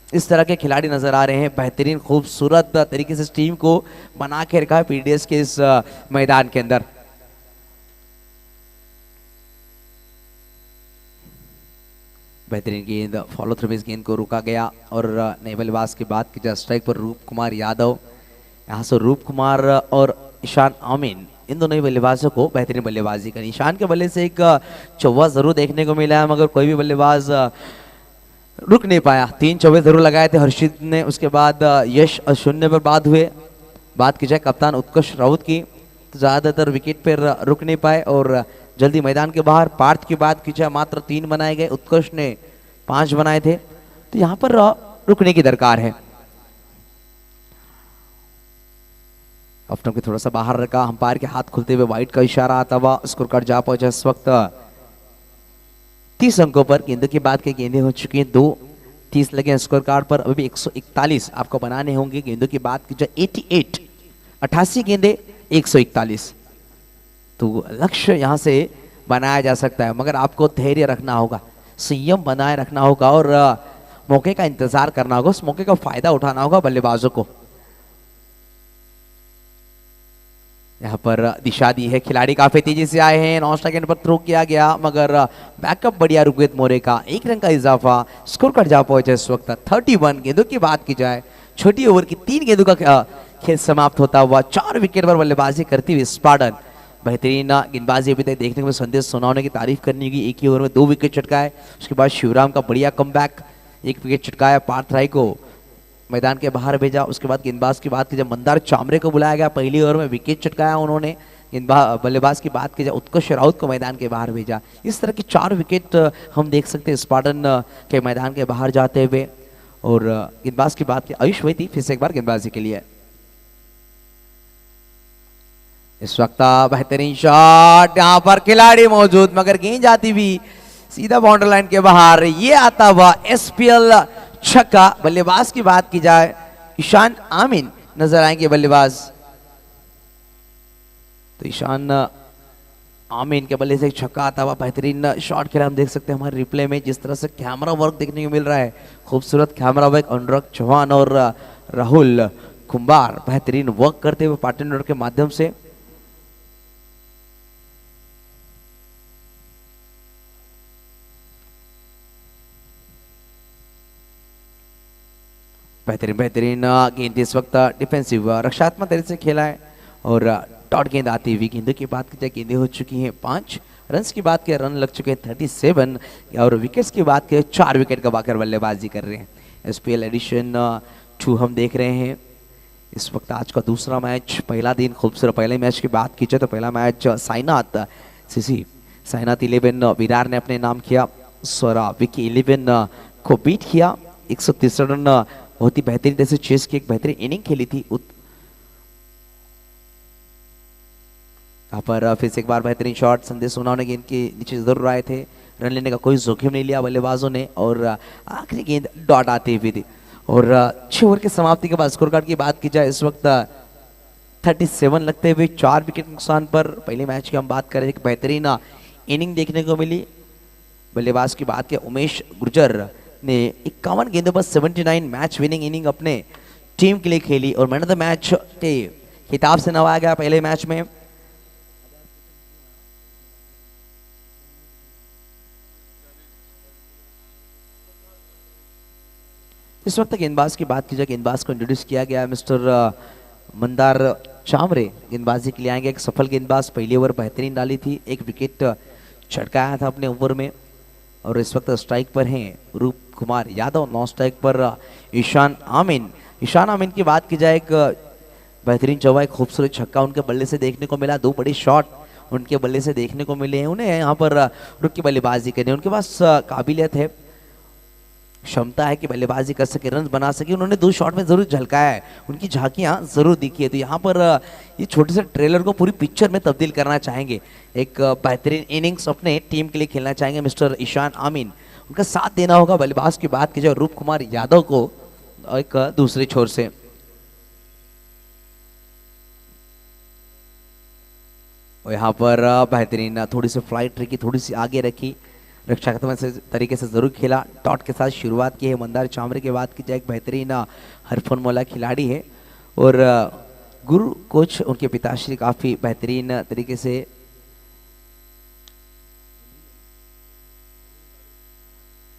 इस तरह के खिलाड़ी नजर आ रहे हैं। बेहतरीन खूबसूरत तरीके से इस टीम को बना के रखा है पीडीएस के इस मैदान के अंदर। बेहतरीन गेंद, फॉलो थ्रू इस गेंद को रोका गया। और नए बल्लेबाज की बात की जाए स्ट्राइक पर रूप कुमार यादव। यहाँ से रूप कुमार और ईशान आमीन, इन दोनों ही बल्लेबाजों को बेहतरीन बल्लेबाजी करनी। ईशान के बल्ले से एक चौवा जरूर देखने को मिला है मगर कोई भी बल्लेबाज रुक नहीं पाया। 3 चौवे जरूर लगाए थे हर्षित ने, उसके बाद यश 0 पर बाद हुए। बात की जाए कप्तान उत्कर्ष राउत की, तो ज्यादातर विकेट पर रुक नहीं पाए और जल्दी मैदान के बाहर। पार्थ की बात की जाए मात्र 3 बनाए गए, उत्कर्ष ने 5 बनाए थे। तो यहां पर रुकने की दरकार है। ऑफ के थोड़ा सा बाहर रखा, अंपायर के हाथ खुलते हुए वाइट का इशारा आता हुआ स्कोर कार्ड जा पहुंचा। इस वक्त 30 अंकों पर गेंदों की बात की गेंदें हो चुकी हैं 2, 30 लगे स्कोर कार्ड पर। अभी 141 आपको बनाने होंगे। गेंदों की बात की जाए 88 गेंदे 141। तो लक्ष्य यहां से बनाया जा सकता है मगर आपको धैर्य रखना होगा, संयम बनाए रखना होगा और मौके का इंतजार करना होगा। उस मौके का फायदा उठाना होगा बल्लेबाजों को। यहाँ पर दिशा दी है, खिलाड़ी काफी तेजी से आए हैं। 9 सेकंड पर थ्रो किया गया मगर बैकअप बढ़िया रुगवेत मोरे का 1 रन का इजाफा। स्कोर कार्ड जा पहुंचे इस वक्त 31। गेंदों की बात की जाए छोटी ओवर की 3 गेंदों का खेल समाप्त होता हुआ 4 विकेट पर बल्लेबाजी करती हुई स्पार्टन। बेहतरीन गेंदबाजी अभी तक देखने को संदेश सोनावने की तारीफ करनी होगी। एक ही ओवर में 2 विकेट चटकाए, उसके बाद शिवराम का बढ़िया कमबैक, 1 विकेट चटकाया, पार्थ राय को मैदान के बाहर भेजा। उसके बाद गेंदबाज की बात की जाए मंदार चामरे को बुलाया गया, पहली ओवर में विकेट चटकाया उन्होंने। बल्लेबाज की बात की जाए उत्कर्ष राउत को मैदान के बाहर भेजा। इस तरह के 4 विकेट हम देख सकते हैं स्पार्टन के मैदान के बाहर जाते हुए। और गेंदबाज की बात की आयुष वैती फिर से एक बार गेंदबाजी के लिए। इस वक्त बेहतरीन शॉट, यहां पर खिलाड़ी मौजूद मगर गेंद जाती हुई सीधा बाउंड्री लाइन के बाहर। ये आता हुआ एसपीएल छक्का। बल्लेबाज की बात की जाए ईशान आमीन नजर आएंगे बल्लेबाज। तो ईशान आमीन के बल्ले से एक छक्का आता हुआ बेहतरीन शॉट खेला। हम देख सकते हैं हमारे रिप्ले में जिस तरह से कैमरा वर्क देखने को मिल रहा है, खूबसूरत कैमरा वर्क। अनुराग चौहान और राहुल कुंभार बेहतरीन वर्क करते हुए पार्टनर के माध्यम से। बेहतरीन गेंद इस वक्त डिफेंसिव रक्षात्मक तरीके से खेला है। और डॉट गेंद आती हुई गेंदों की बात की जाए गेंदें हो चुकी हैं 5, रन की बात की रन लग चुके हैं 37 और विकेट्स की बात की 4 विकेट गवाकर बल्लेबाजी कर रहे हैं। एसपीएल एडिशन 2 हम देख रहे हैं इस वक्त। आज का दूसरा मैच, पहला दिन खूबसूरत। पहले मैच की बात की जाए तो पहला मैच साईनाथ 11 विरार ने अपने नाम किया। स्वरा विकी 11 को बीट किया, 130 रन बहुत ही बेहतरीन जैसे चेस की एक बेहतरीन इनिंग खेली थी। यहाँ पर फिर से एक बार बेहतरीन शॉट, संदेश सोनावने गेंद के नीचे जरूर आए थे, रन लेने का कोई जोखिम नहीं लिया बल्लेबाजों ने। और आखिरी गेंद डॉट आती हुई थी। और 6 ओवर की समाप्ति के बाद स्कोर कार्ड की बात की जाए इस वक्त 37 लगते हुए 4 विकेट नुकसान पर। पहले मैच की हम बात करें, एक बेहतरीन इनिंग देखने को मिली। बल्लेबाज की बात की उमेश गुर्जर ने 51 गेंदों पर 79 मैच विनिंग इनिंग अपने टीम के लिए खेली और मैन ऑफ द मैच के खिताब से नवाया गया पहले मैच में। इस वक्त गेंदबाज की बात की जाए, गेंदबाज को इंट्रोड्यूस किया गया मिस्टर मंदार चामरे गेंदबाजी के लिए आएंगे। एक सफल गेंदबाज, पहली ओवर बेहतरीन डाली थी, 1 विकेट चटकाया था अपने ओवर में। और इस वक्त स्ट्राइक पर हैं रूप कुमार यादव, 9 स्ट्राइक पर ईशान आमीन। ईशान आमीन की बात की जाए, एक बेहतरीन चौवा, एक खूबसूरत छक्का उनके बल्ले से देखने को मिला। 2 बड़े शॉट उनके बल्ले से देखने को मिले हैं। उन्हें यहाँ पर रुक के बल्लेबाजी करनी, उनके पास काबिलियत है, क्षमता है कि बल्लेबाजी कर सके, रन बना सके। उन्होंने 2 शॉट में जरूर झलकाया है, उनकी झांकियां जरूर दिखी है। तो यहाँ पर ये छोटे से ट्रेलर को पूरी पिक्चर में तब्दील करना चाहेंगे। एक बेहतरीन इनिंग्स अपने टीम के लिए खेलना चाहेंगे मिस्टर ईशान आमीन। उनका साथ देना होगा बल्लेबाज की बात की जाए रूप कुमार यादव को एक दूसरे छोर से। और यहाँ पर बेहतरीन थोड़ी सी फ्लाइट रखी, थोड़ी सी आगे रखी, रक्षात्मक तरीके से जरूर खेला। डॉट के साथ शुरुआत की है। मंदार चामरे की बात की जाए, एक बेहतरीन हरफनमौला खिलाड़ी है और गुरु कोच उनके पिताश्री काफी बेहतरीन तरीके से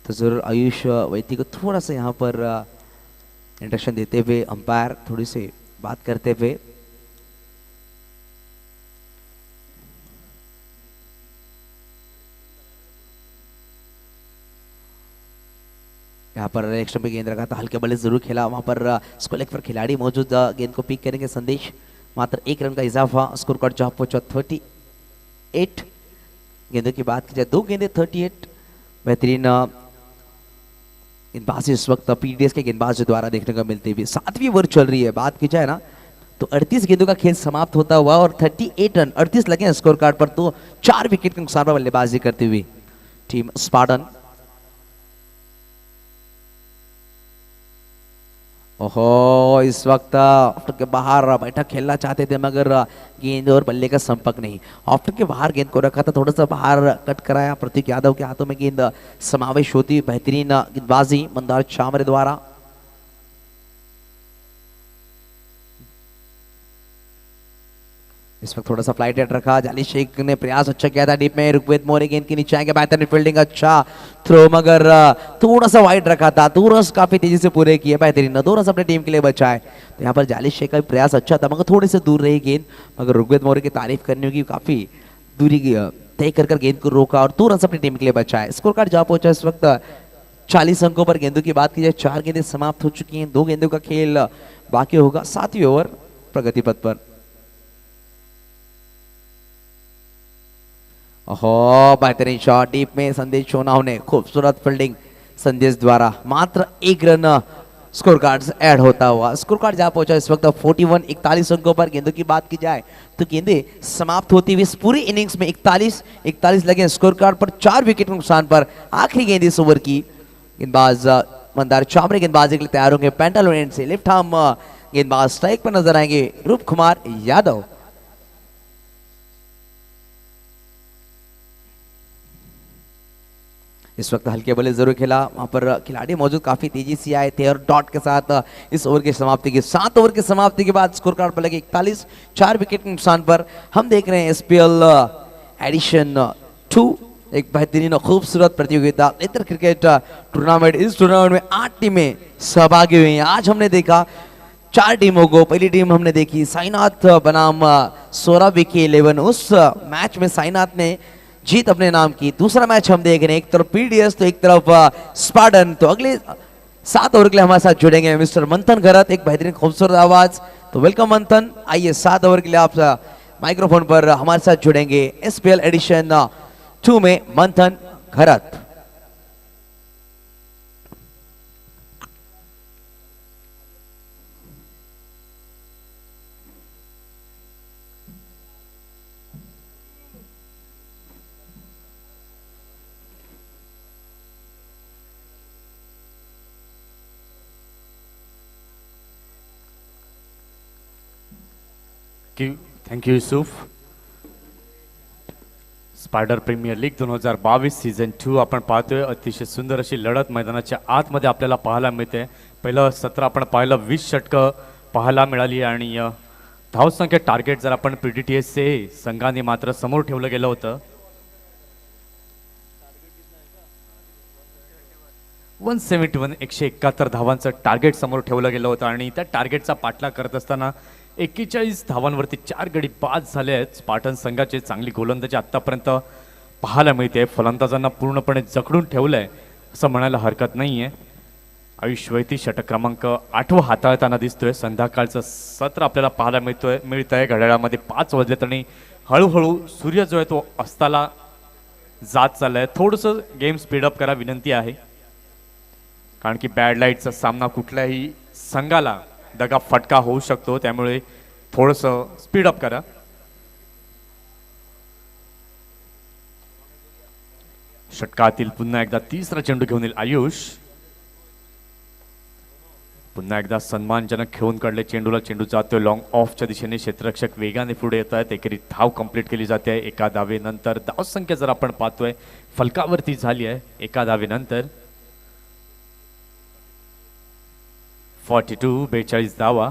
तो जरूर आयुष वैती को थोड़ा सा यहाँ पर इंट्रक्शन देते हुए, अंपायर थोड़ी सी बात करते हुए। यहाँ पर एक स्टंप पे गेंद रखा था, हल्के बल्ले जरूर खेला। वहां पर स्कोर लेग पर खिलाड़ी मौजूद, गेंद को पिक करेंगे संदेश। मात्र 1 रन का इजाफा, स्कोर कार्ड जहां पहुंचा 38। गेंदों की बात की जाए 2 गेंदें 38। बेहतरीन गेंदबाजी इस वक्त पीडीएस के गेंदबाज द्वारा देखने को मिलती हुई। 7वीं ओवर चल रही है, बात की जाए ना तो 38 गेंदों का खेल समाप्त होता हुआ और 38 रन 38 लगे स्कोर कार्ड पर। तो 4 विकेट के नुकसान पर बल्लेबाजी करती हुई टीम स्पार्टन। ओहो, इस वक्त ऑफ्टर के बाहर बैठक खेलना चाहते थे मगर गेंद और बल्ले का संपर्क नहीं। ऑफ्टर के बाहर गेंद को रखा था, थोड़ा सा बाहर कट कराया। प्रतीक यादव के हाथों में गेंद समावेश होती। बेहतरीन गेंदबाजी मंदार चामरे द्वारा। इस वक्त थोड़ा सा फ्लाइट रेट रखा, जाली शेख ने प्रयास अच्छा किया था डीप में, रुकवेद मोरे गेंद के नीचे आएंगे, बेहतरीन फील्डिंग, अच्छा थ्रो, मगर थोड़ा सा वाइड रखा था, 2 रन काफी तेजी से पूरे किए, बेहतरीन 2 रन अपने टीम के लिए बचाए। तो यहाँ पर जाली शेख का प्रयास अच्छा था, मगर थोड़ी से दूर रही गेंद, मगर रुकवेद मोरे की तारीफ करनी होगी, काफी दूरी तय कर गेंद को रोका और 2 रन अपनी टीम के लिए बचाए। स्कोर कार्ड जा पहुंचा इस वक्त 40 अंकों पर। गेंदों की बात की जाए, 4 गेंदें समाप्त हो चुकी हैं, 2 गेंदों का खेल बाकी होगा, 7वीं ओवर प्रगति पथ पर। बेहतरीन शॉट डीप में, संदेश सोनाव ने खूबसूरत फील्डिंग संदेश द्वारा, मात्र 1 रन स्कोर कार्ड ऐड होता हुआ। स्कोर कार्ड जा पहुंचा इस वक्त 41 अंकों पर। गेंदों की बात की जाए तो गेंदें समाप्त होती हुई इस पूरी इनिंग्स में 41 लगे स्कोर कार्ड पर, 4 विकेट नुकसान पर। आखिरी गेंद इस ओवर की, गेंदबाज मंदार चामरे गेंदबाजी के लिए तैयार होंगे, पेंटालो एंड से लेफ्ट आर्म गेंदबाज स्ट्राइक पर नजर आएंगे, रूप कुमार यादव। इस वक्त हल्के बल्ले जरूर खेला, वहां पर खिलाड़ी मौजूद काफी तेजी से आए थे और डॉट के साथ इस ओवर की समाप्ति की, 7 ओवर की समाप्ति के बाद स्कोर कार्ड पर लगे 41, 4 विकेट के नुकसान पर। हम देख रहे हैं एसपीएल एडिशन 2, एक बेहतरीन खूबसूरत प्रतियोगिता नेत्र क्रिकेट टूर्नामेंट। इस टूर्नामेंट में 8 टीमें सहभागी हुई हैं। आज हमने देखा 4 टीमों को। पहली टीम हमने देखी साईनाथ बनाम सोरा विकी 11, उस मैच में साईनाथ ने जीत अपने नाम की। दूसरा मैच हम देख रहे हैं, एक तरफ पीडीएस तो एक तरफ स्पार्टन। तो अगले 7 ओवर के लिए हमारे साथ जुड़ेंगे मिस्टर मंथन घरत, एक बेहतरीन खूबसूरत आवाज। तो वेलकम मंथन, आइए 7 ओवर के लिए आप माइक्रोफोन पर हमारे साथ जुड़ेंगे। एसपीएल एडिशन 2 में Manthan Gharat. Thank you Yusuf. Spider premiere league 2022 season 2 आपण पाहतोय। अतिशय सुंदर अशी लढत मैदानाच्या आतमध्ये आपल्याला पाहायला मिळते। पहिलं सत्र आपण पाहिलं, 20 षटकं पाहायला मिळाली आणि धावसंख्या टार्गेट जर आपण पीडीटीएसचे संघाने मात्र समोर ठेवलं गेलं होतं। 171 धावांचं टार्गेट समोर ठेवलं गेलं होतं आणि त्या टार्गेटचा पाठलाग करत असताना 41 धावांवरती 4 गडी बाद झाले आहेत। स्पार्टन संघाचे चांगली गोलंदाजी आतापर्यंत पाहायला मिळते। फलंदाजांना पूर्णपणे जखडून ठेवलंय असं म्हणायला हरकत नाहीये। आयुष वैती षटक क्रमांक 8 हाताळताना दिसतोय। संध्याकाळचं सत्र आपल्याला पाहायला मिळतंय। घड्याळामध्ये 5 वाजलेत आणि हळूहळू सूर्य जो आहे तो अस्ताला जात चाललाय। थोडंसं गेम स्पीडअप करा विनंती आहे, कारण की बॅड लाईटचा सामना कुठल्याही संघाला दगा फटका होऊ शकतो, त्यामुळे थोडंसं स्पीडअप करा। षटकातील पुन्हा एकदा तिसरा चेंडू घेऊन येईल आयुष। पुन्हा एकदा सन्मानजनक खेळून काढले चेंडूला। चेंडू जातोय लॉंग ऑफच्या दिशेने। क्षेत्ररक्षक वेगाने पुढे येत आहेत। एकेरी धाव कंप्लीट केली जाते एका धावेनंतर। धावसंख्या जर आपण पाहतोय फलकावरती झाली आहे एका धावेनंतर। 42 धावा।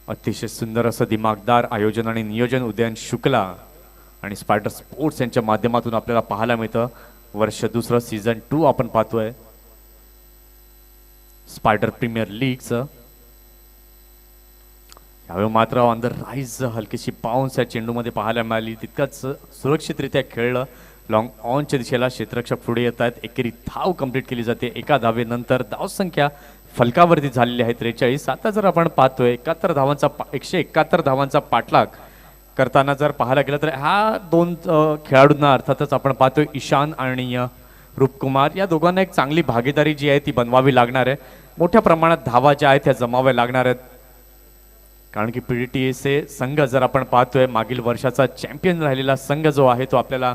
अतिशय सुंदर असं दिमागदार आयोजन आणि नियोजन उदयन शुक्ला आणि स्पायडर स्पोर्ट्स यांच्या माध्यमातून आपल्याला पाहायला मिळतं। वर्ष दुसरं सीझन 2 आपण पाहतोय स्पायडर प्रीमियर लीगचं। यावेळी मात्र ऑन द राईज हलकीशी बाउन्स या चेंडूमध्ये पाहायला मिळाली। तितकंच सुरक्षितरित्या खेळलं। लॉंग ऑनच्या दिशेला क्षेत्ररक्षक पुढे येत आहेत। एकेरी धाव कंप्लीट केली जाते एका धावेनंतर। धावसंख्या फलकावरती झालेली आहे 43। आता जर आपण पाहतोय 171 धावांचा पाठलाग करताना जर पाहायला गेलं तर ह्या 2 खेळाडूंना अर्थातच आपण पाहतोय ईशान आणि रूपकुमार, या दोघांना एक चांगली भागीदारी जी आहे ती बनवावी लागणार आहे। मोठ्या प्रमाणात धावा ज्या आहेत त्या जमाव्या लागणार आहेत, कारण की पीडीटीएसचे संघ जर आपण पाहतोय मागील वर्षाचा चॅम्पियन राहिलेला संघ जो आहे तो आपल्याला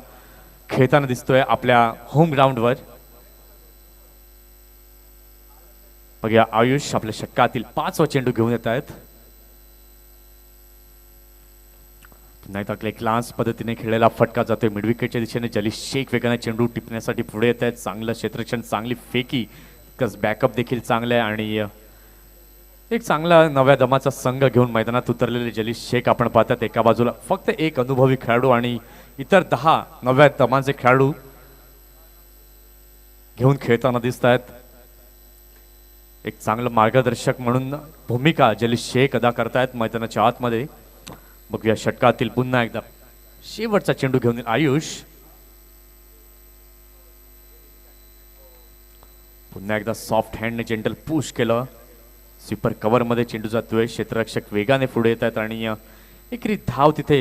खेळताना दिसतोय आपल्या होम ग्राउंडवर। बघूया आयुष आपल्या षटकातील 5वा चेंडू घेऊन येत आहेत। नाही तर क्लास पद्धतीने खेळलेला फटका जातोय मिडविकेटच्या दिशेने। जली शेख वेगाने चेंडू टिपण्यासाठी पुढे येत आहेत। चांगलं क्षेत्ररक्षण, चांगली फेकी, कस बॅकअप देखील चांगलं आहे आणि एक चांगला नव्या दमाचा संघ घेऊन मैदानात उतरलेले जलीश शेख आपण पाहतात. एका बाजूला फक्त एक अनुभवी खेळाडू आणि इतर 10 नव्या दमाचे खेळाडू घेऊन खेळताना दिसत आहेत. एक चांगलं मार्गदर्शक म्हणून भूमिका जलीश शेख अदा करतायत मैदानाच्या आतमध्ये. बघूया षटकातील पुन्हा एकदा शेवटचा चेंडू घेऊन आयुष. पुन्हा एकदा सॉफ्ट हँडने जेंटल पुश केलं. स्वीपर कव्हर मध्ये चेंडू जातोय. क्षेत्ररक्षक वेगाने पुढे येत आहेत आणि एकरी धाव तिथे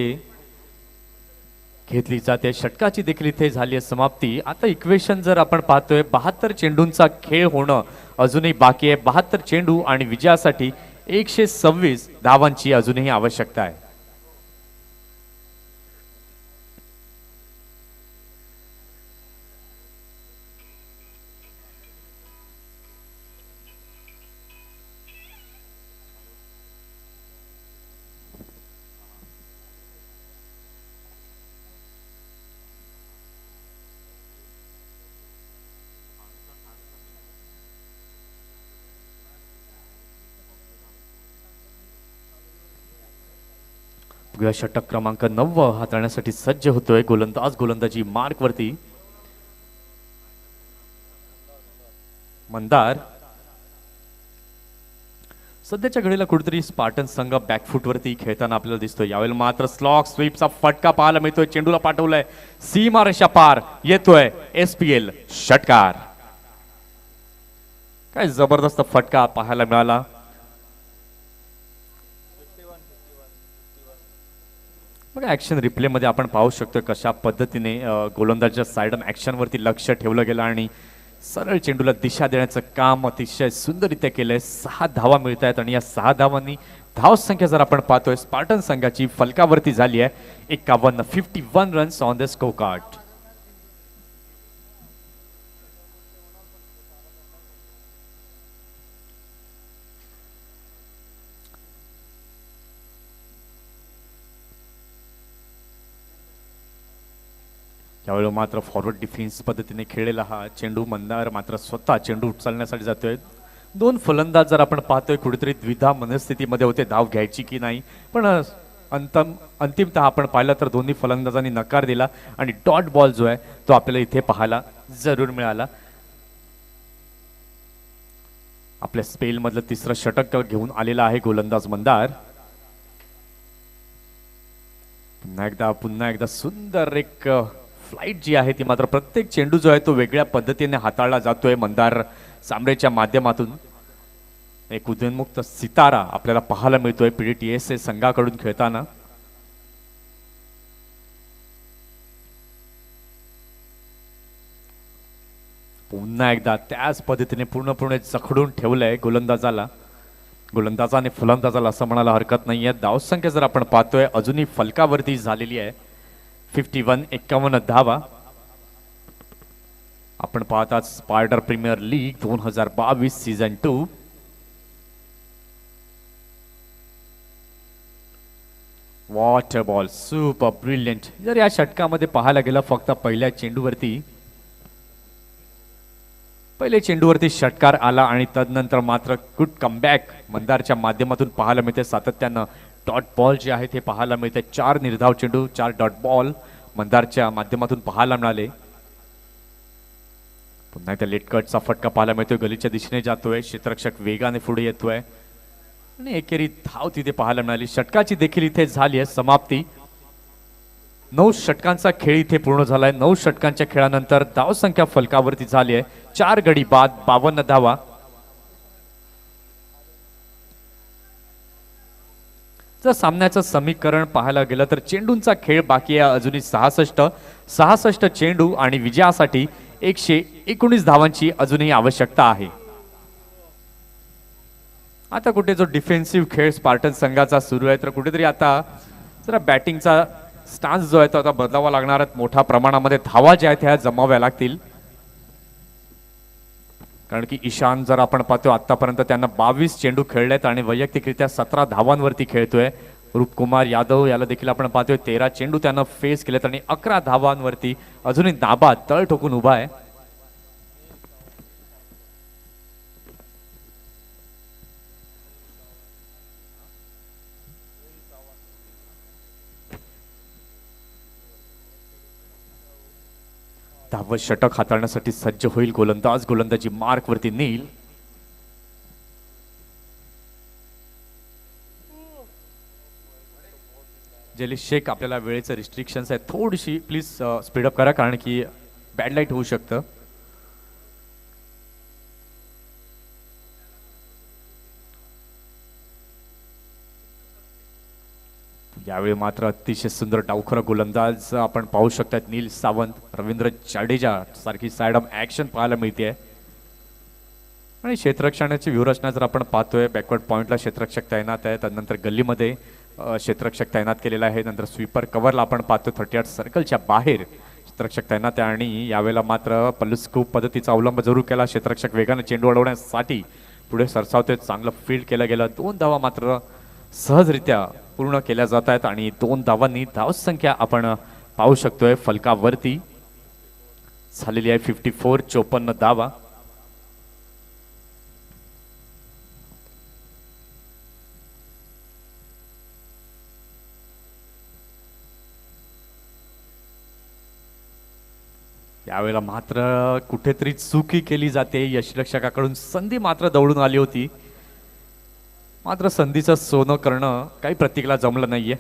घेतली जाते. षटकाची देखील इथे झाली आहे समाप्ती. आता इक्वेशन जर आपण पाहतोय 72 चेंडूंचा खेळ होणं अजूनही बाकी आहे. 72 चेंडू आणि विजयासाठी 126 धावांची अजूनही आवश्यकता आहे. षटक क्रमांक 9 हाताळण्यासाठी सज्ज होतोय गोलंदाज. गोलंदाजी मार्क वरती मंदार. सध्याच्या घडीला कुठेतरी स्पार्टन संघ बॅकफुट वरती खेळताना आपल्याला दिसतोय. यावेळेला मात्र स्लॉक स्वीपचा फटका पाहायला मिळतोय. चेंडूला पाठवलाय सीमारेषा पार. येतोय SPL षटकार. काय जबरदस्त फटका पाहायला मिळाला. बघा ऍक्शन रिप्ले मध्ये आपण पाहू शकतो कशा पद्धतीने गोलंदाजाच्या साइड ऍक्शन वरती लक्ष ठेवलं गेलं आणि सरळ चेंडूला दिशा देण्याचं काम अतिशय सुंदररित्या केलंय. 6 धावा मिळत आहेत आणि या 6 धावांनी धाव संख्या जर आपण पाहतोय स्पार्टन संघाची फलकावरती झाली आहे 51 runs on the score card. यावेळी मात्र फॉरवर्ड डिफेन्स पद्धतीने खेळलेला हा चेंडू. मंदार मात्र स्वतः चेंडू उचलण्यासाठी जातोय. 2 फलंदाज जर आपण पाहतोय कुठेतरी द्विधा मनस्थितीमध्ये होते धाव घ्यायची की नाही, पण अंतिमतः आपण पाहिलं तर दोन्ही फलंदाजांनी नकार दिला आणि डॉट बॉल जो आहे तो आपल्याला इथे पाहायला जरूर मिळाला. आपल्या स्पेल मधलं तिसरं षटक घेऊन आलेला आहे गोलंदाज मंदार. पुन्हा एकदा सुंदर एक फ्लाइट जी आहे ती मात्र प्रत्येक चेंडू जो आहे तो वेगळ्या पद्धतीने हाताळला जातोय मंदार सामरेच्या माध्यमातून. एक उदयोन्मुक्त सितारा आपल्याला पाहायला मिळतोय PDTSA संघाकडून खेळताना. पुन्हा एकदा त्याच पद्धतीने पूर्णपणे जखडून ठेवलंय गोलंदाजाला. गोलंदाजाने फलंदाजाला असं म्हणायला हरकत नाहीये. धावसंख्या जर आपण पाहतोय अजूनही फलकावरती झालेली आहे 51 धावा. आपण पाहतात spider premiere league 2022 season 2. Water ball super brilliant. जर या षटकामध्ये पाहायला गेलं फक्त पहिल्या चेंडूवरती षटकार आला आणि तदनंतर मात्र गुड कमबॅक मंदारच्या माध्यमातून पाहायला मिळते. सातत्यानं डॉट बॉल जे आहे ते पाहायला मिळते. 4 निर्धाव चेंडू 4 डॉट बॉल मंदारच्या माध्यमातून पाहायला मिळाले. पुन्हा एकदा लेट कटचा फटका पाहायला मिळतोय. गलीच्या दिशेने जातोय. क्षेत्ररक्षक वेगाने पुढे येतोय आणि एकेरी धाव तिथे पाहायला मिळाली. षटकाची देखील इथे झाली आहे समाप्ती. 9 षटकांचा खेळ इथे पूर्ण झालाय. 9 षटकांच्या खेळानंतर धाव संख्या फलकावरती झाली आहे 4 गडी बाद 52 धावा. जर सामन्याचं समीकरण पाहायला गेलं तर चेंडूंचा खेळ बाकी आहे अजूनही 66 चेंडू आणि विजयासाठी 119 धावांची अजूनही आवश्यकता आहे. आता कुठे जो डिफेन्सिव्ह खेळ स्पार्टन संघाचा सुरू आहे तर कुठेतरी आता जरा बॅटिंगचा स्टान्स जो आहे तो आता बदलावा लागणार आहे. मोठ्या प्रमाणामध्ये धावा ज्या आहेत ह्या जमाव्या लागतील. कारण की ईशान जर आपण पाहतो आतापर्यंत त्यांना 22 चेंडू खेळलेत आणि वैयक्तिकरित्या 17 धावांवरती खेळतोय. रूपकुमार यादव याला देखील आपण पाहतोय 13 चेंडू त्यांना फेस केलेत आणि 11 धावांवरती अजूनही नाबाद तळ ठोकून उभा आहे. धावत षटक हाताळण्यासाठी सज्ज होईल गोलंदाज. गोलंदाजी मार्क वरती नील. जलीश शेख, आपल्याला वेळेचं रिस्ट्रिक्शन्स आहे, थोडीशी प्लीज स्पीडअप करा कारण की बॅड लाईट होऊ शकतं. यावेळी मात्र अतिशय सुंदर डावखरा गोलंदाज आपण पाहू शकतात. नील सावंत, रवींद्र जाडेजा सारखी साइड ऑफ ऍक्शन पाहायला मिळते. आणि क्षेत्ररक्षणाची व्यूहरचना जर आपण पाहतोय, बॅकवर्ड पॉइंटला क्षेत्ररक्षक तैनात आहे, त्यानंतर गल्लीमध्ये क्षेत्ररक्षक तैनात केलेला आहे, नंतर स्वीपर कव्हरला आपण पाहतो 38 सर्कलच्या बाहेर क्षेत्ररक्षक तैनात आहे. आणि यावेळेला मात्र पल्लूस्कूप पद्धतीचा अवलंब जरूर केला. क्षेत्ररक्षक वेगाने चेंडू अडवण्यासाठी पुढे सरसावतोय. चांगलं फील्ड केलं गेलं. 2 धावा मात्र सहजरित्या पूर्ण केल्या जात आहेत आणि 2 धावांनी धावसंख्या आपण पाहू शकतोय फलकावरती झालेली आहे 54. 54 धावा. यावेळेला मात्र कुठेतरी चुकी केली जाते. यष्टिरक्षकाकडून संधी मात्र दौडून आली होती, मात्र संधीचं सोनं करणं काही प्रतीकला जमलं नाहीये.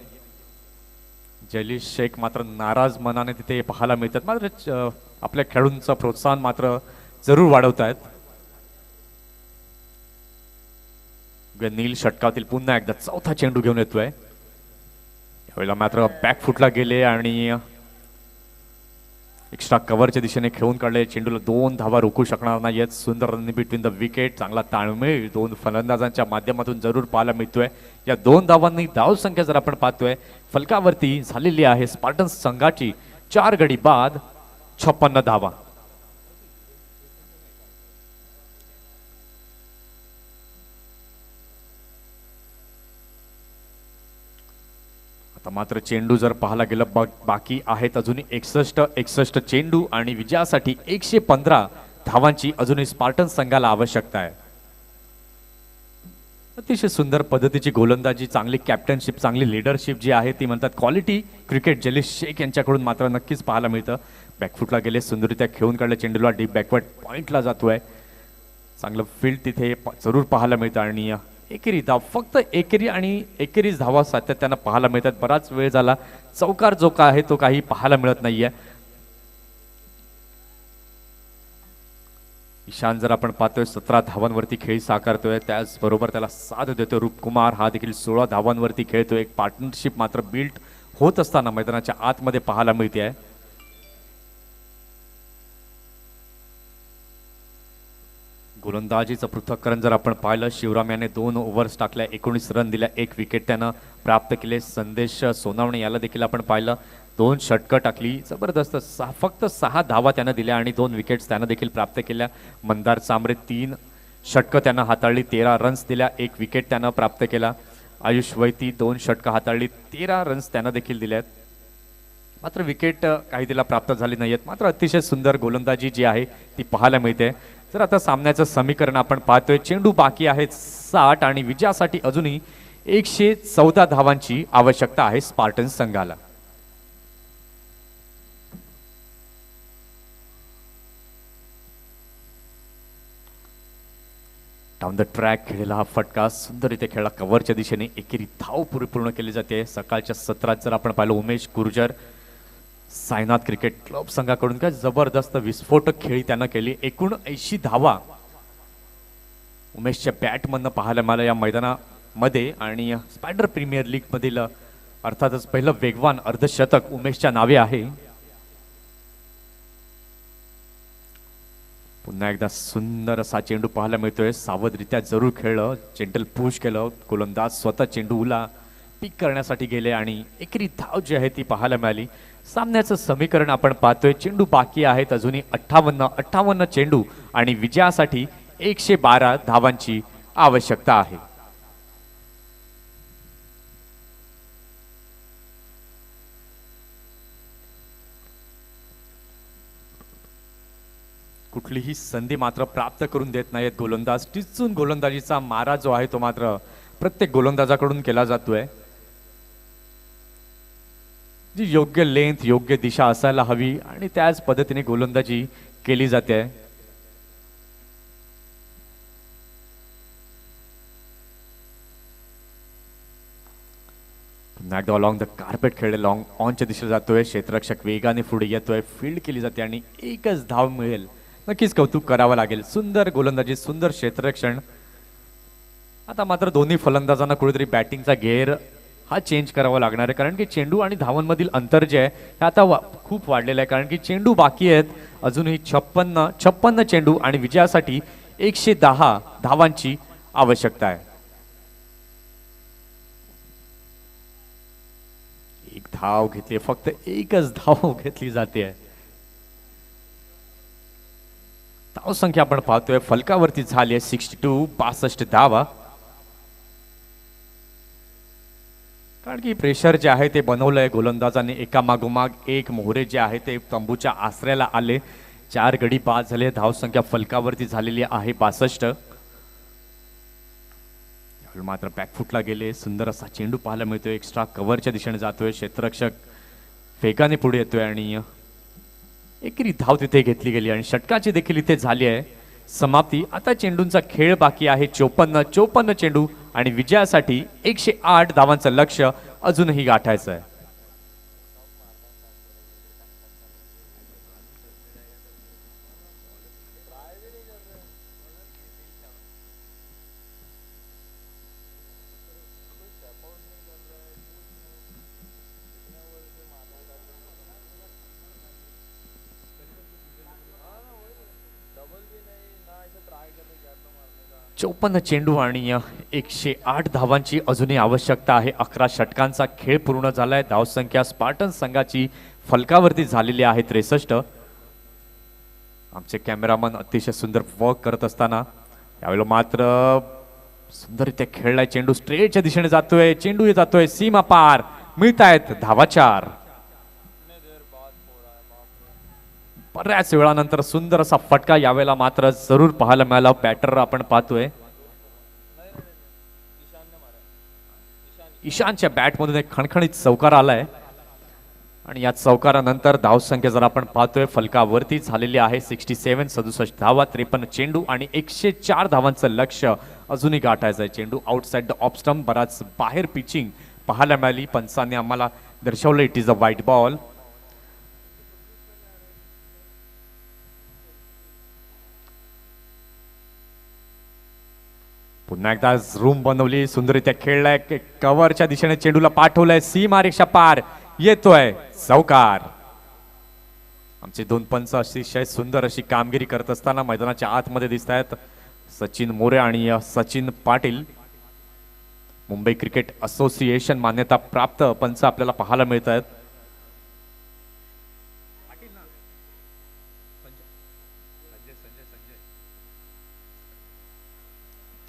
जलीश शेख मात्र नाराज मनाने तिथे पाहायला मिळतात. मात्र आपल्या खेळाडूंचं प्रोत्साहन मात्र जरूर वाढवत आहेत. नील षटकातील पुन्हा एकदा चौथा चेंडू घेऊन येतोय. यावेळेला मात्र बॅकफुटला गेले आणि एक्स्ट्रा कव्हरच्या दिशेने खेळून काढले. चेंडूला 2 धावा रोखू शकणार नाहीयेत. सुंदर रन बिटवीन द विकेट. चांगला ताळमेळ 2 फलंदाजांच्या माध्यमातून जरूर पाहायला मिळतोय. या 2 धावांनी धावसंख्या जर आपण पाहतोय फलकावरती झालेली आहे स्पार्टन्स संघाची 4 गडी बाद 56 धावा. आता मात्र चेंडू जर पाहायला गेलं बाकी आहेत अजूनही 61 चेंडू आणि विजयासाठी 115 धावांची अजूनही स्पार्टन संघाला आवश्यकता आहे. अतिशय सुंदर पद्धतीची गोलंदाजी, चांगली कॅप्टनशिप, चांगली लीडरशिप जी आहे ती म्हणतात क्वालिटी क्रिकेट जलीश शेख यांच्याकडून मात्र नक्कीच पाहायला मिळतं. बॅकफुटला गेले, सुंदररित्या खेळून काढले. चेंडूला डीप बॅकवर्ड पॉइंटला जातोय. चांगलं फील्ड तिथे जरूर पाहायला मिळतं आणि एकेरी धाव, फक्त एकेरी आणि एकेरीच धावा सातत्यानं पाहायला मिळतात. बराच वेळ झाला चौकार जो का आहे तो काही पाहायला मिळत नाहीये. ईशान जर आपण पाहतोय 17 धावांवरती खेळ साकारतोय, त्याचबरोबर त्याला साथ देतोय रूपकुमार, हा देखील 16 धावांवरती खेळतोय. एक पार्टनरशिप मात्र बिल्ड होत असताना मैदानाच्या आतमध्ये पाहायला मिळते आहे. गोलंदाजीचं पृथक्करण जर आपण पाहिलं, शिवराम याने 2 ओव्हर्स टाकल्या, 19 रन दिल्या, 1 विकेट त्यानं प्राप्त केले. संदेश सोनावणे याला देखील आपण पाहिलं, 2 षटकं टाकली, जबरदस्त. फक्त 6 धावा त्यानं दिल्या आणि 2 विकेट्स त्यानं देखील प्राप्त केल्या. मंदार चांबरे 3 षटकं त्यानं हाताळली, 13 रन्स दिल्या, 1 विकेट त्यानं प्राप्त केला. आयुष वैती 2 षटकं हाताळली, 13 रन्स त्यानं देखील दिल्यात, मात्र विकेट काही तिला प्राप्त झाली नाहीयेत. मात्र अतिशय सुंदर गोलंदाजी जी आहे ती पाहायला मिळते. तर आता सामन्याचं समीकरण आपण पाहतोय, चेंडू बाकी आहेत 60 आणि विजयासाठी अजूनही 114 धावांची आवश्यकता आहे स्पार्टन संघाला. डाऊन द ट्रॅक खेळलेला हा फटका सुंदर इथे खेळला, कव्हरच्या दिशेने एकेरी धाव पूर्ण केली जाते. सकाळच्या सत्रात जर आपण पाहिलं, उमेश गुर्जर साईनाथ क्रिकेट क्लब संघाकडून काय जबरदस्त विस्फोटक खेळी त्यानं केली. 79 धावा उमेशच्या बॅटमधनं पाहायला मला या मैदानामध्ये. आणि स्पायडर प्रीमियर लीग मधील अर्थातच पहिलं वेगवान अर्धशतक उमेशच्या नावे आहे. पुन्हा एकदा सुंदर असा चेंडू पाहायला मिळतोय, सावधरित्या जरूर खेळलं, जेंटल पुश केलं, गोलंदाज स्वतः चेंडूला पिक करण्यासाठी गेले आणि एकेरी धाव जी आहे ती पाहायला मिळाली. सामन्याचं समीकरण आपण पाहतोय, चेंडू बाकी आहेत अजूनही 58 चेंडू आणि विजयासाठी 112 धावांची आवश्यकता आहे. कुठलीही संधी मात्र प्राप्त करून देत नाहीत गोलंदाज. टिचून गोलंदाजीचा मारा जो आहे तो मात्र प्रत्येक गोलंदाजाकडून केला जातोय. जी योग्य लेंथ योग्य दिशा असायला हवी आणि त्याच पद्धतीने गोलंदाजी केली जाते. पुन्हा एकदा अलॉंग द कार्पेट खेळले लॉंग ऑनच्या दिशेला जातोय. क्षेत्ररक्षक वेगाने पुढे येतोय. फील्ड केली जाते आणि एकच धाव मिळेल. नक्कीच कौतुक करावं लागेल. सुंदर गोलंदाजी सुंदर क्षेत्ररक्षण. आता मात्र दोन्ही फलंदाजांना कुठेतरी बॅटिंगचा गेअर हा चेंज करावा लागणार आहे कारण की चेंडू आणि धावांमधील अंतर जे आहे हे आता खूप वाढलेलं आहे कारण की चेंडू बाकी आहेत अजूनही 56 चेंडू आणि विजयासाठी 110 धावांची आवश्यकता आहे. एक धाव घेतली फक्त एकच धाव घेतली जाते. धाव संख्या आपण पाहतोय फलकावरती झाली आहे 62 धावा कारण की प्रेशर जे आहे ते बनवलंय गोलंदाजांनी एका मागोमाग एक मोहरे जे आहे ते तंबूच्या आसऱ्याला आले. 4 गडी बाद झाले. धाव संख्या फलकावरती झालेली आहे 62. मात्र बॅकफुटला गेले. सुंदर असा चेंडू पाहायला मिळतोय. एक्स्ट्रा कव्हरच्या दिशेने जातोय. क्षेत्ररक्षक वेगाने पुढे येतोय आणि एकेरी धाव तिथे घेतली गेली आणि षटकाची देखील इथे झाली आहे समाप्ती. आता चेंडूंचा खेळ बाकी आहे 54 चेंडू आणि विजयासाठी 108 धावांचं लक्ष्य अजूनही गाठायचं आहे. चौपन्न चेंडू आणि 108 धावांची अजूनही आवश्यकता आहे. 11 षटकांचा खेळ पूर्ण झालाय. धावसंख्या स्पार्टन संघाची फलकावरती झालेली आहे 63. आमचे कॅमेरामन अतिशय सुंदर वर्क करत असताना यावेळेला मात्र सुंदररित्या खेळलाय. चेंडू स्ट्रेटच्या दिशेने जातोय. चेंडू जातोय सीमा पार. मिळतायत धावा 4. बऱ्याच वेळानंतर सुंदर असा फटका यावेळेला मात्र जरूर पाहायला मिळाला. बॅटर आपण पाहतोय ईशानच्या बॅटमधून एक खणखणीत चौकार आलाय आणि या चौकारानंतर धावसंख्या जर आपण पाहतोय फलकावरती झालेली आहे 67 धावा. 53 चेंडू आणि 104 धावांचं लक्ष्य अजूनही गाठायचं आहे. चेंडू आउटसाइड द ऑफ स्टंप बराच बाहेर पिचिंग पाहायला मिळाली. पंचांनी आम्हाला दर्शवलं it is a white ball. पुन्हा एकदा रूम बनवली. सुंदररित्या खेळलाय. कव्हरच्या दिशेने चेंडूला पाठवलंय. सीमा रेषा पार येतोय चौकार. आमचे 2 पंच अतिशय सुंदर अशी कामगिरी करत असताना मैदानाच्या आतमध्ये दिसत आहेत. सचिन मोरे आणि सचिन पाटील. मुंबई क्रिकेट असोसिएशन मान्यता प्राप्त पंच आपल्याला पाहायला मिळत आहेत.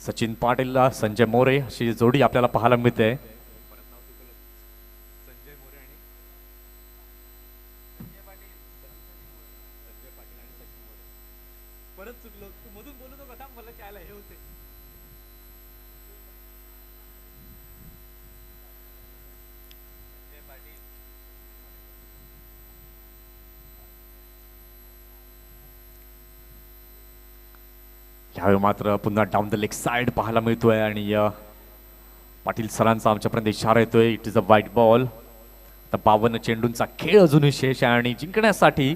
सचिन पाटील संजय मोरे अशी जोडी आपल्याला पाहायला मिळते. यावेळी मात्र पुन्हा डाऊन द लेग साइड पाहायला मिळतोय आणि पाटील सरांचा आमच्यापर्यंत इशारा येतोय it is a white ball. तर 52 चेंडूंचा खेळ अजूनही शेष आहे आणि जिंकण्यासाठी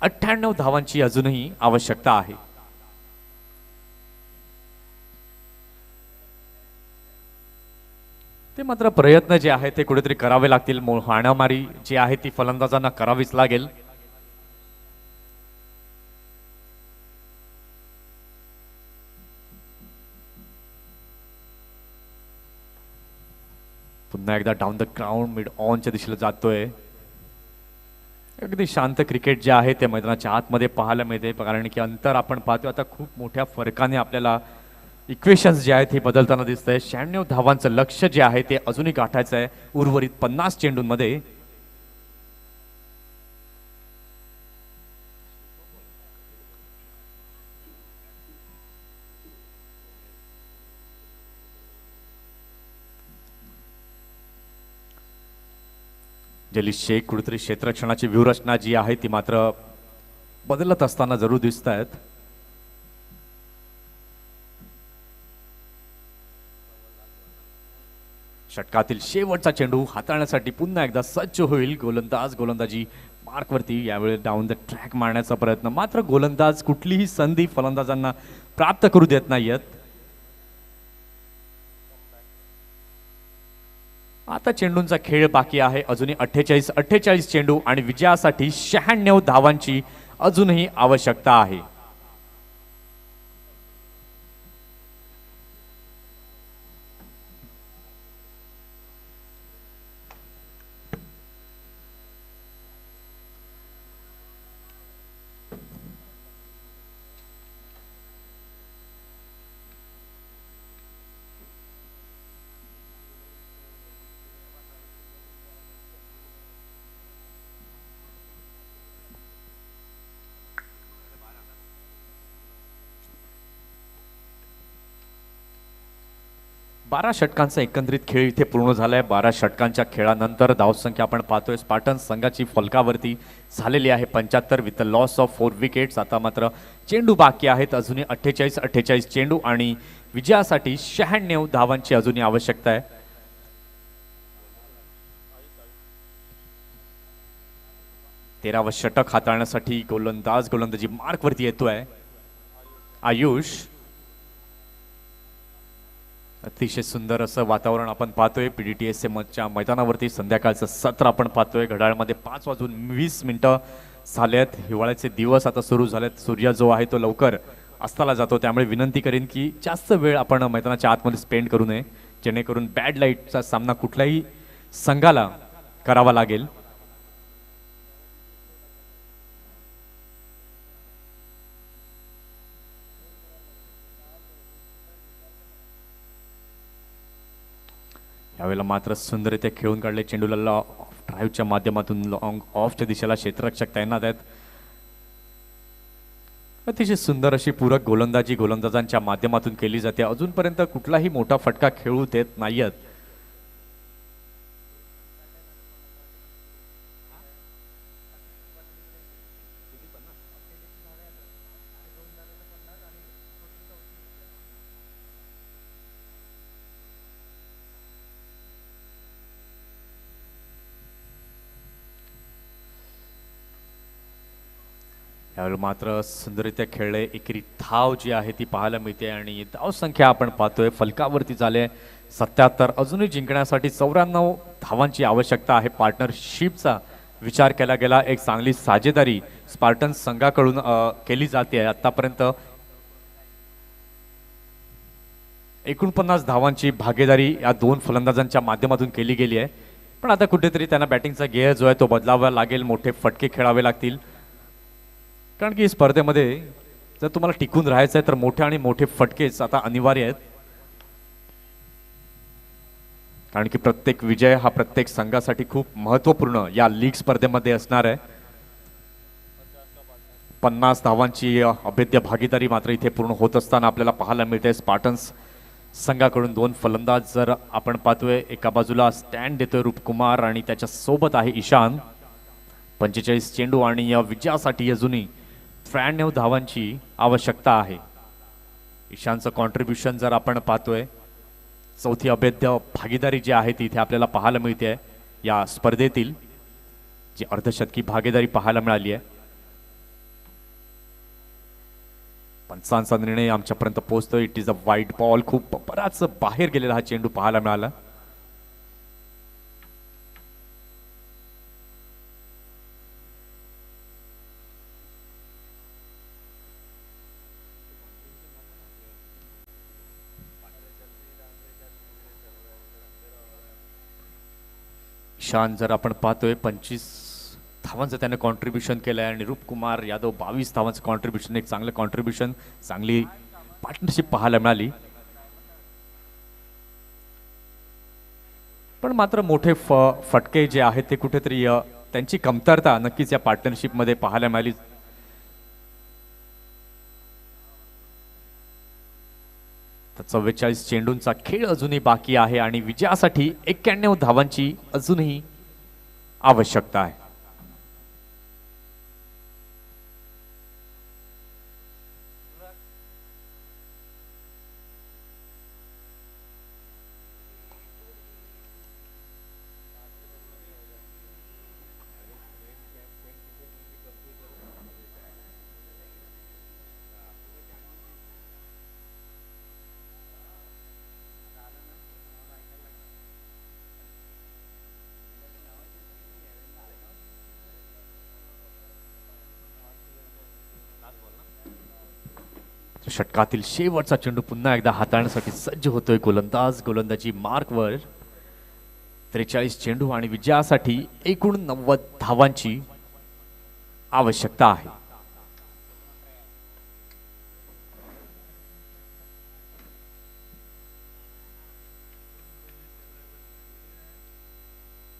98 धावांची अजूनही आवश्यकता आहे. ते मात्र प्रयत्न जे आहे ते कुठेतरी करावे लागतील. हाणामारी जी आहे ती फलंदाजांना करावीच लागेल. पुन्हा एकदा डाऊन द ग्राउंड मिड ऑनच्या दिशेला जातोय. अगदी शांत क्रिकेट जे आहे ते मैदानाच्या आतमध्ये पाहायला मिळते कारण की अंतर आपण पाहतो आता खूप मोठ्या फरकाने आपल्याला इक्वेशन्स जे आहेत हे बदलताना दिसतंय. 96 धावांचं लक्ष्य जे आहे ते अजूनही गाठायचं आहे उर्वरित 50 चेंडूंमध्ये. जलील शेख कुठेतरी क्षेत्ररक्षणाची व्यूहरचना जी आहे ती मात्र बदलत असताना जरूर दिसत आहेत. षटकातील शेवटचा चेंडू हाताळण्यासाठी पुन्हा एकदा सज्ज होईल गोलंदाज. गोलंदाजी मार्कवरती यावेळी डाऊन द ट्रॅक मारण्याचा प्रयत्न, मात्र गोलंदाज कुठलीही संधी फलंदाजांना प्राप्त करू देत नाहीयेत. आता चेंडूंचा खेळ बाकी आहे अजूनही 48 चेंडू आणि विजयासाठी 96 धावांची अजूनही आवश्यकता आहे. बारा षटकांचा एकंदरीत खेळ इथे पूर्ण झालाय. 12 षटकांच्या खेळानंतर धावसंख्या आपण पाहतोय स्पार्टन संघाची फलकावरती झालेली आहे 75 विथ लॉस ऑफ 4 विकेट्स. आता मात्र चेंडू बाकी आहेत अजूनही 48 चेंडू आणि विजयासाठी 96 धावांची अजूनही आवश्यकता आहे. तेरावं षटक हाताळण्यासाठी गोलंदाजी मार्कवरती येतोय. आयुष, अतिशय सुंदर असं वातावरण आपण पाहतोय PDTSMच्या मैदानावरती. संध्याकाळचं सत्र आपण पाहतोय. घड्याळमध्ये 5:20 झालेत. हिवाळ्याचे दिवस आता सुरू झालेत. सूर्य जो आहे तो लवकर अस्ताला जातो, त्यामुळे विनंती करेन की जास्त वेळ आपण मैदानाच्या आतमध्ये स्पेंड करू नये, जेणेकरून बॅड लाईटचा सामना कुठल्याही संघाला करावा लागेल. यावेळेला मात्र सुंदररित्या खेळून काढले चेंडूला ऑफ ड्राईव्हच्या माध्यमातून लॉंग ऑफच्या दिशेला क्षेत्ररक्षक तैनात आहेत. अतिशय सुंदर अशी पूरक गोलंदाजी गोलंदाजांच्या माध्यमातून केली जाते. अजूनपर्यंत कुठलाही मोठा फटका खेळू देत नाहीयेत. यावेळी मात्र सुंदररित्या खेळले. एकेरी धाव जी आहे ती पाहायला मिळते आणि धाव संख्या आपण पाहतोय फलकावरती झाले 77. अजूनही जिंकण्यासाठी 94 धावांची आवश्यकता आहे. पार्टनरशिपचा विचार केला गेला. एक चांगली साजेदारी स्पार्टन संघाकडून केली जाते. आतापर्यंत 49 धावांची भागीदारी या दोन फलंदाजांच्या माध्यमातून केली गेली आहे. पण आता कुठेतरी त्यांना बॅटिंगचा गेअर जो आहे तो बदलावा लागेल. मोठे फटके खेळावे लागतील, कारण की स्पर्धेमध्ये जर तुम्हाला टिकून राहायचं आहे तर मोठे आणि मोठे फटकेच आता अनिवार्य आहेत. कारण की प्रत्येक विजय हा प्रत्येक संघासाठी खूप महत्त्वपूर्ण या लीग स्पर्धेमध्ये असणार आहे. 50 धावांची अभेद्य भागीदारी मात्र इथे पूर्ण होत असताना आपल्याला पाहायला मिळते. स्पार्टन्स संघाकडून दोन फलंदाज जर आपण पाहतोय, एका बाजूला स्टँड देतोय रूपकुमार आणि त्याच्या सोबत आहे ईशान. 45 चेंडू आणि या विजयासाठी अजूनही 93 धावांची आवश्यकता आहे. ईशानचं कॉन्ट्रीब्युशन जर आपण पाहतोय, चौथी अभेद्य भागीदारी जी आहे ती इथे आपल्याला पाहायला मिळते या स्पर्धेतील, जी अर्धशतकी भागीदारी पाहायला मिळाली आहे. पंचांचा निर्णय आमच्यापर्यंत पोहोचतोय. It is a wide ball. खूप बराच बाहेर गेलेला हा चेंडू पाहायला मिळाला. ईशान जर आपण पाहतोय 25 धावांचं त्याने कॉन्ट्रीब्युशन केलं आहे आणि रूपकुमार यादव 22 धावांचं कॉन्ट्रीब्युशन. एक चांगलं कॉन्ट्रीब्युशन, चांगली पार्टनरशिप पाहायला मिळाली. पण मात्र मोठे फटके जे आहेत ते कुठेतरी त्यांची कमतरता नक्कीच या पार्टनरशिपमध्ये पाहायला मिळाली. तर 44 चेंडूंचा खेळ अजूनही बाकी आहे आणि विजयासाठी 91 धावांची अजूनही आवश्यकता है। षटकातील शेवटचा चेंडू पुन्हा एकदा हाताळण्यासाठी सज्ज होतोय गोलंदाज। गोलंदाजी मार्कवर 43 चेंडू आणि विजयासाठी एकूण 90 धावांची आवश्यकता आहे।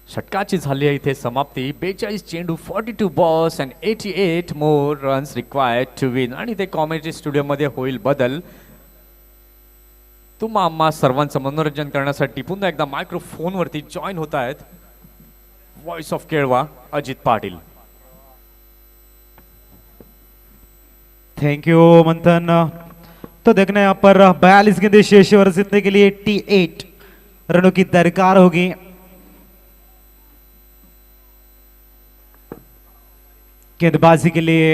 षटकाची झाली आहे इथे समाप्ती। 42 चेंडू, 42 balls and 88 more runs required to win. आणि ते कॉमेंट्री स्टुडिओ मध्ये होईल बदल। तुम्हा आम्हा सर्वांचं मनोरंजन करण्यासाठी पुन्हा एकदा मायक्रोफोन वरती जॉईन होत आहेत voice of Kelva Ajit Patil. Thank you Manthan. तो देखना यहाँ पर 42 गेंदें शेष ओवर जीतने के लिए 88 रनों की दरकार होगी। गेंदबाजी के लिए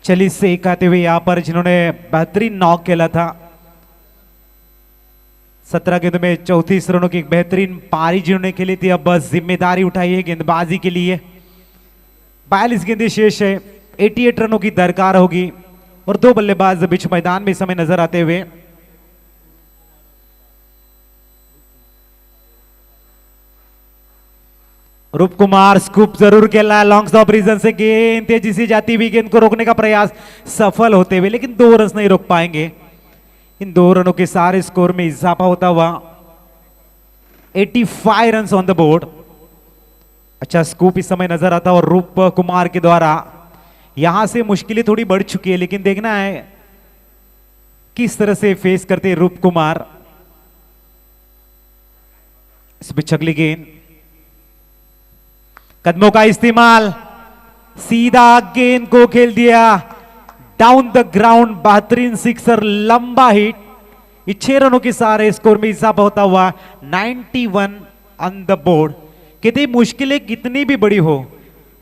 चली से एक आते हुए यहाँ पर जिन्होंने बेहतरीन नॉक खेला था। 17 गेंदों में 34 रनों की एक बेहतरीन पारी जिन्होंने खेली थी, अब बस जिम्मेदारी उठाई है गेंदबाजी के लिए। 42 गेंदें शेष है, 88 रनों की दरकार होगी और 2 बल्लेबाज बीच मैदान में इस समय नजर आते हुए। रूप कुमार स्कूप जरूर खेला है, लॉन्ग स्टॉप रीजन से गेंद तेजी से जाती हुई गेंद को रोकने का प्रयास सफल होते हुए, लेकिन 2 रन नहीं रोक पाएंगे। इन 2 रनों के सारे स्कोर में इजाफा होता हुआ 85 रन ऑन द बोर्ड। अच्छा स्कूप इस समय नजर आता और रूप कुमार के द्वारा यहां से मुश्किलें थोड़ी बढ़ चुकी है, लेकिन देखना है किस तरह से फेस करते रूप कुमार। इस पिच अगली गेंद, कदमों का इस्तेमाल, सीधा गेंद को खेल दिया डाउन द ग्राउंड। बेहतरीन सिक्सर, लंबा हिट। 6 रनों के सारे स्कोर में इजाफा होता हुआ 91 ऑन द बोर्ड। कहते मुश्किलें कितनी भी बड़ी हो,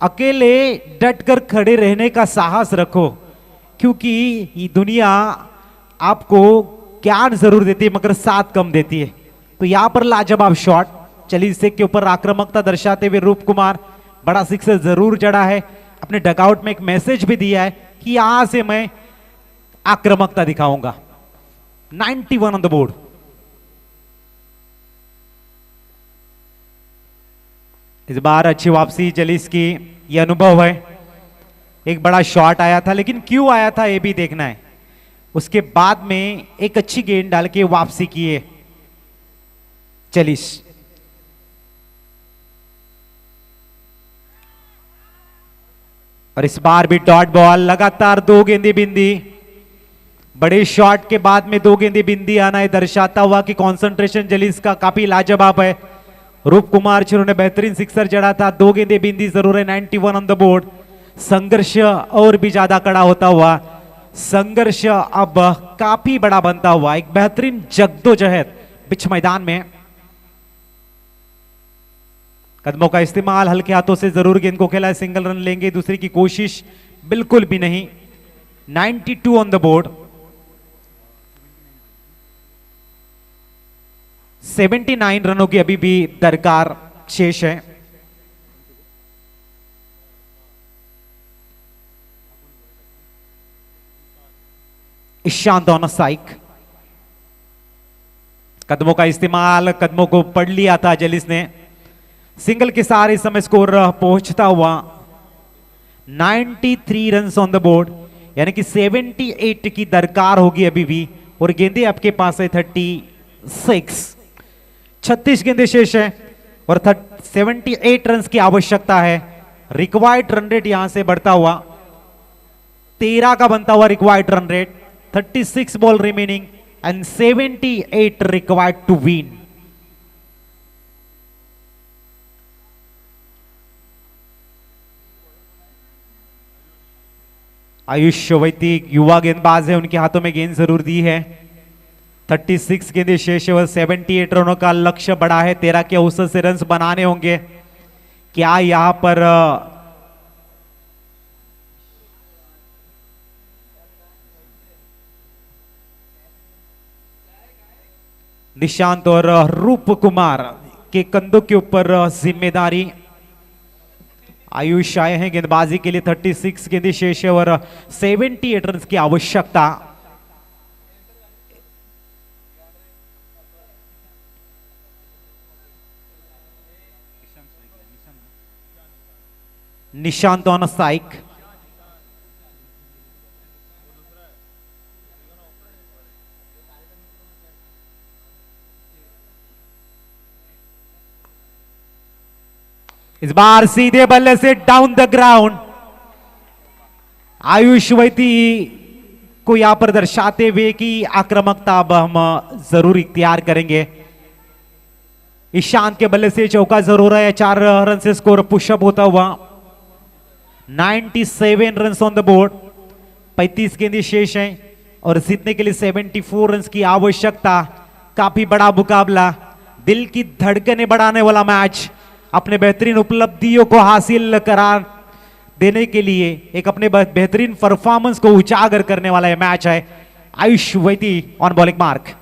अकेले डटकर खड़े रहने का साहस रखो, क्योंकि ये दुनिया आपको ज्ञान जरूर देती है मगर साथ कम देती है। तो यहां पर लाजवाब शॉट, चली से के ऊपर आक्रामकता दर्शाते हुए रूप कुमार बड़ा सिक्सर जरूर जड़ा है। अपने डगआउट में एक मैसेज भी दिया है कि यहां से मैं आक्रामकता दिखाऊंगा। 91 ऑन द बोर्ड। इस बार अच्छी वापसी जलीस की, यह अनुभव है। एक बड़ा शॉट आया था, लेकिन क्यों आया था यह भी देखना है। उसके बाद में एक अच्छी गेंद डाल के वापसी की है चलीस। और इस बार भी डॉट बॉल, लगातार 2 गेंदे बिंदी। बड़े शॉट के बाद में 2 गेंदे बिंदी आना है दर्शाता हुआ कि कंसंट्रेशन जलीस का काफी लाजवाब है। रूप कुमार जिन्होंने बेहतरीन सिक्सर जड़ा था, 2 गेंदे बिंदी जरूर है। 91 ऑन द बोर्ड। संघर्ष और भी ज्यादा कड़ा होता हुआ, संघर्ष अब काफी बड़ा बनता हुआ, एक बेहतरीन जद्दोजहद पिच मैदान में। कदमों का इस्तेमाल, हल्के हाथों से जरूर गेंद को खेला है। सिंगल रन लेंगे, दूसरे की कोशिश बिल्कुल भी नहीं। 92 ऑन द बोर्ड। 79 रनों की अभी भी दरकार शेष है। Ishant on strike. कदमों का इस्तेमाल, कदमों को पढ़ लिया था जलीस ने। सिंगल के सारे समय स्कोर पहुंचता हुआ 93 रन ऑन द बोर्ड, यानी कि 78 की दरकार होगी अभी भी। और गेंदे आपके पास है 36 गेंदे शेष है और 78 रन की आवश्यकता है। रिक्वायर्ड रन रेट यहां से बढ़ता हुआ 13 का बनता हुआ required run rate. 36 ball remaining and 78 required to win. Ayush Vaidik युवा गेंदबाज है, उनके हाथों में गेंद जरूर दी है। 36 गेंदें शेष है और 78 रनों का लक्ष्य बड़ा है। 13 के औसत से रन बनाने होंगे। क्या यहां पर निशांत और रूप कुमार के कंधों के ऊपर जिम्मेदारी। आयुष आए हैं गेंदबाजी के लिए। 36 गेंदें शेष है और 78 रन की आवश्यकता। Nishant on strike. इस बार सीधे बल्ले से डाउन द ग्राउंड। आयुष वैती को यहां पर दर्शाते हुए कि आक्रामकता अब हम जरूर इख्तियार करेंगे। ईशांत के बल्ले से चौका जरूर है। 4 रन से स्कोर पुशअप होता हुआ। 97 रन ऑन द बोर्ड। 35 गेंदें शेष हैं और जीतने के लिए 74 रन की आवश्यकता। काफी बड़ा मुकाबला, दिल की धड़कनें बढ़ाने वाला मैच। अपने बेहतरीन उपलब्धियों को हासिल करार देने के लिए एक अपने बेहतरीन परफॉर्मेंस को उजागर करने वाला यह मैच है। आयुष वैती ऑन बॉलिंग मार्क।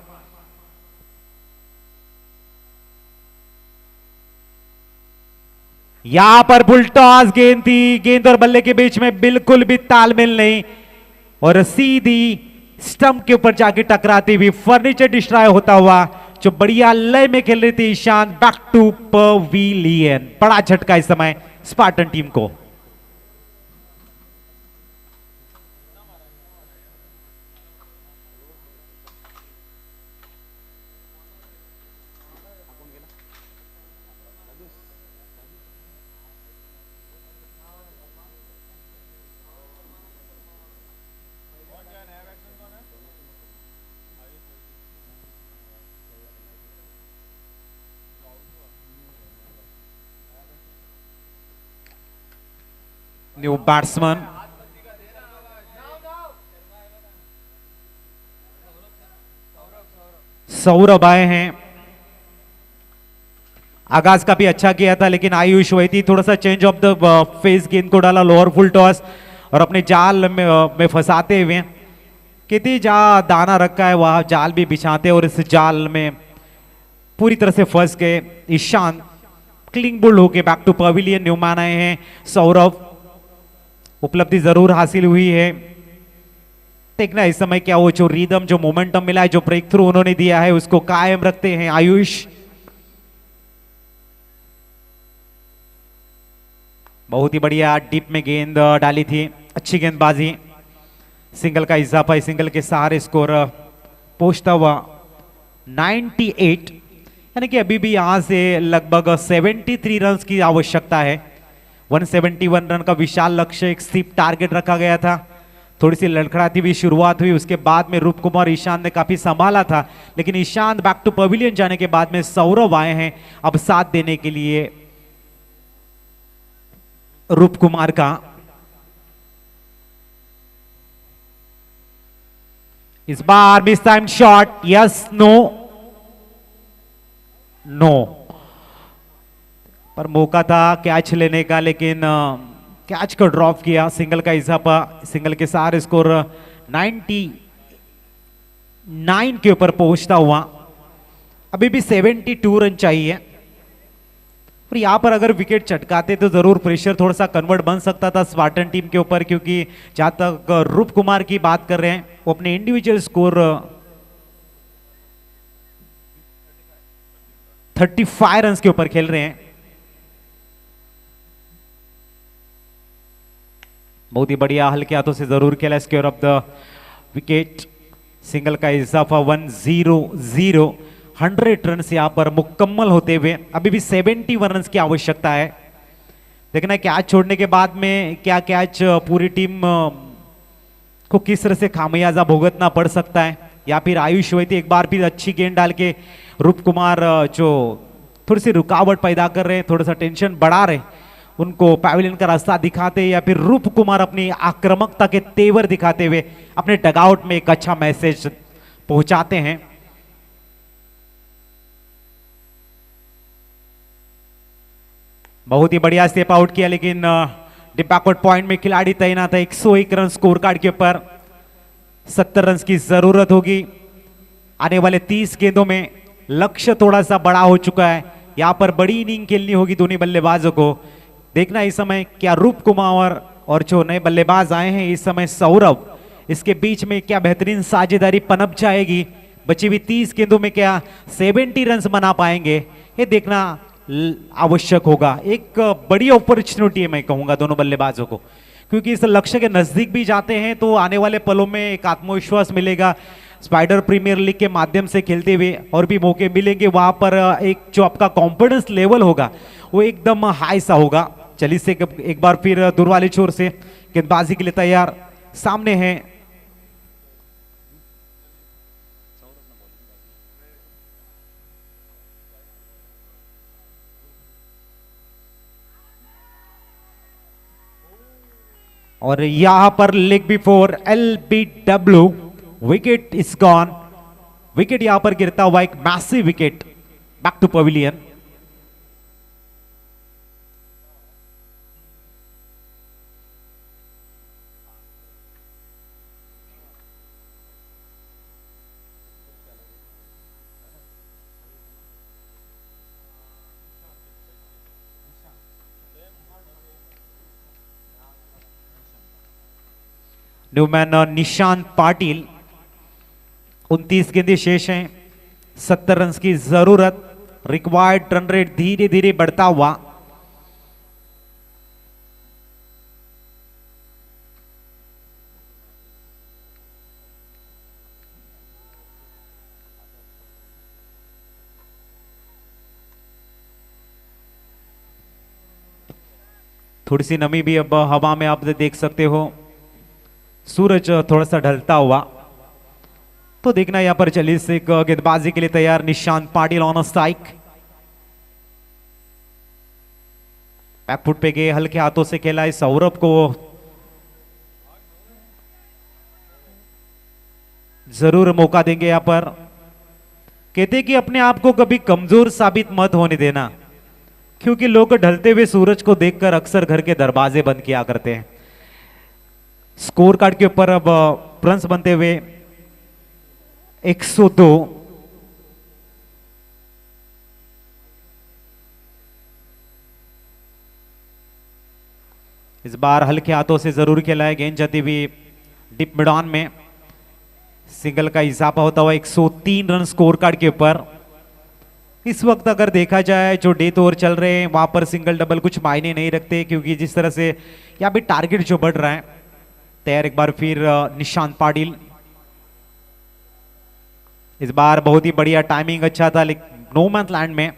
यहां पर फुल टॉस गेंद थी। गेंद और बल्ले के बीच में बिल्कुल भी तालमेल नहीं और सीधी स्टंप के ऊपर जाके टकराती हुई फर्नीचर डिस्ट्रॉय होता हुआ जो बढ़िया लय में खेल रही थी ईशान। Back to pavilion. बड़ा झटका इस समय स्पार्टन टीम को। न्यू बैट्समैन सौरभ आए हैं। आगाज काफी अच्छा किया था लेकिन आयुष वैती थोड़ा सा चेंज ऑफ द फेस गेंद को डाला लोअर फुल टॉस और अपने जाल में फंसाते हुए कितनी जहां दाना रखा है वहां जाल भी बिछाते और इस जाल में पूरी तरह से फंस गए। ईशान क्लिंग बुल होके बैक टू पवेलियन। न्यूमैन आए हैं। सौरभ उपलब्धि जरूर हासिल हुई है। देखना इस समय क्या वो जो रिदम जो मोमेंटम मिला है जो ब्रेक थ्रू उन्होंने दिया है उसको कायम रखते हैं आयुष। बहुत ही बढ़िया डीप में गेंद डाली थी। अच्छी गेंदबाजी। सिंगल का इजाफा। सिंगल के सहारे स्कोर पहुंचता हुआ 98। यानी कि अभी भी यहां से लगभग 73 रन की आवश्यकता है। 171 रन का विशाल लक्ष्य, एक स्टीप टारगेट रखा गया था। थोड़ी सी लड़खड़ाती हुई शुरुआत हुई, उसके बाद में रूप कुमार ईशान ने काफी संभाला था लेकिन ईशान बैक टू पवेलियन जाने के बाद में सौरभ आए हैं अब साथ देने के लिए रूप कुमार का। इस बार mistime shot. Yes no no पर मौका था कैच लेने का लेकिन कैच को ड्रॉप किया। सिंगल का इजाफा। सिंगल के सारे स्कोर 99 के ऊपर पहुंचता हुआ। अभी भी 72 रन चाहिए और यहां पर अगर विकेट चटकाते तो जरूर प्रेशर थोड़ा सा कन्वर्ट बन सकता था स्पार्टन टीम के ऊपर क्योंकि जहां तक रूप कुमार की बात कर रहे हैं वो अपने इंडिविजुअल स्कोर 35 रन के ऊपर खेल रहे हैं। बहुत ही बढ़िया हल्के हाथों से जरूर खेला square of the wicket. Single का इजाफा 100। 100 रन यहां पर मुकम्मल होते हुए अभी भी 71 रन की आवश्यकता है। देखना कैच छोड़ने के बाद में क्या कैच पूरी टीम को किस तरह से खामियाजा भुगतना पड़ सकता है या फिर आयुष वैती एक बार फिर अच्छी गेंद डाल के रूप कुमार जो थोड़ी सी रुकावट पैदा कर रहे हैं, थोड़ा सा टेंशन बढ़ा रहे उनको पैवेलियन का रास्ता दिखाते या फिर रूप कुमार अपनी आक्रामकता के तेवर दिखाते हुए अपने डगआउट में एक अच्छा मैसेज पहुंचाते हैं। बहुत ही बढ़िया स्टेप आउट किया, लेकिन डिपैकवर्ड पॉइंट में खिलाड़ी तैनात है। 101 रन स्कोर कार्ड के ऊपर 70 रन की जरूरत होगी। आने वाले 30 गेंदों में लक्ष्य थोड़ा सा बड़ा हो चुका है। यहां पर बड़ी इनिंग खेलनी होगी दोनों बल्लेबाजों को। देखना इस समय क्या रूप कुमार और जो नए बल्लेबाज आए हैं इस समय सौरभ, इसके बीच में क्या बेहतरीन साझेदारी पनप जाएगी। बची हुई 30 गेंदों में क्या 70 रन बना पाएंगे, ये देखना आवश्यक होगा। एक बड़ी अपॉर्चुनिटी है मैं कहूंगा दोनों बल्लेबाजों को, क्योंकि इस लक्ष्य के नजदीक भी जाते हैं तो आने वाले पलों में एक आत्मविश्वास मिलेगा। स्पाइडर प्रीमियर लीग के माध्यम से खेलते हुए और भी मौके मिलेंगे, वहां पर एक जो आपका कॉन्फिडेंस लेवल होगा वो एकदम हाई सा होगा। चलिए से एक बार फिर दूर वाली छोर से गेंदबाजी के लिए तैयार, सामने है और यहां पर leg before LBW, wicket is gone. Wicket यहां पर गिरता हुआ एक massive wicket back to pavilion. New man Nishant Patil, 29 गेंदें शेष हैं, 70 रन की जरूरत। रिक्वायर्ड रन रेट धीरे धीरे बढ़ता हुआ। थोड़ी सी नमी भी अब हवा में आप देख सकते हो। सूरज थोड़ा सा ढलता हुआ, तो देखना यहां पर चलिए से गेंदबाजी के लिए तैयार Nishant Patil on strike. Back foot पे गए, हल्के हाथों से खेला है। सौरभ को जरूर मौका देंगे यहां पर। कहते कि अपने आप को कभी कमजोर साबित मत होने देना, क्योंकि लोग ढलते हुए सूरज को देखकर अक्सर घर के दरवाजे बंद किया करते हैं। स्कोर कार्ड के ऊपर अब रन्स बनते हुए 102। इस बार हल्के हाथों से जरूर खेला है। गेंद जाती हुई डिप मिड ऑन में, सिंगल का इजाफा होता हुआ 103 रन स्कोर कार्ड के ऊपर। इस वक्त अगर देखा जाए जो डेथ ओवर चल रहे हैं वहां पर सिंगल डबल कुछ मायने नहीं रखते, क्योंकि जिस तरह से यहाँ भी टारगेट जो बढ़ रहा है। तैयार एक बार फिर निशांत पाटिल। इस बार बहुत ही बढ़िया टाइमिंग अच्छा था, लेकिन नो मैन लैंड में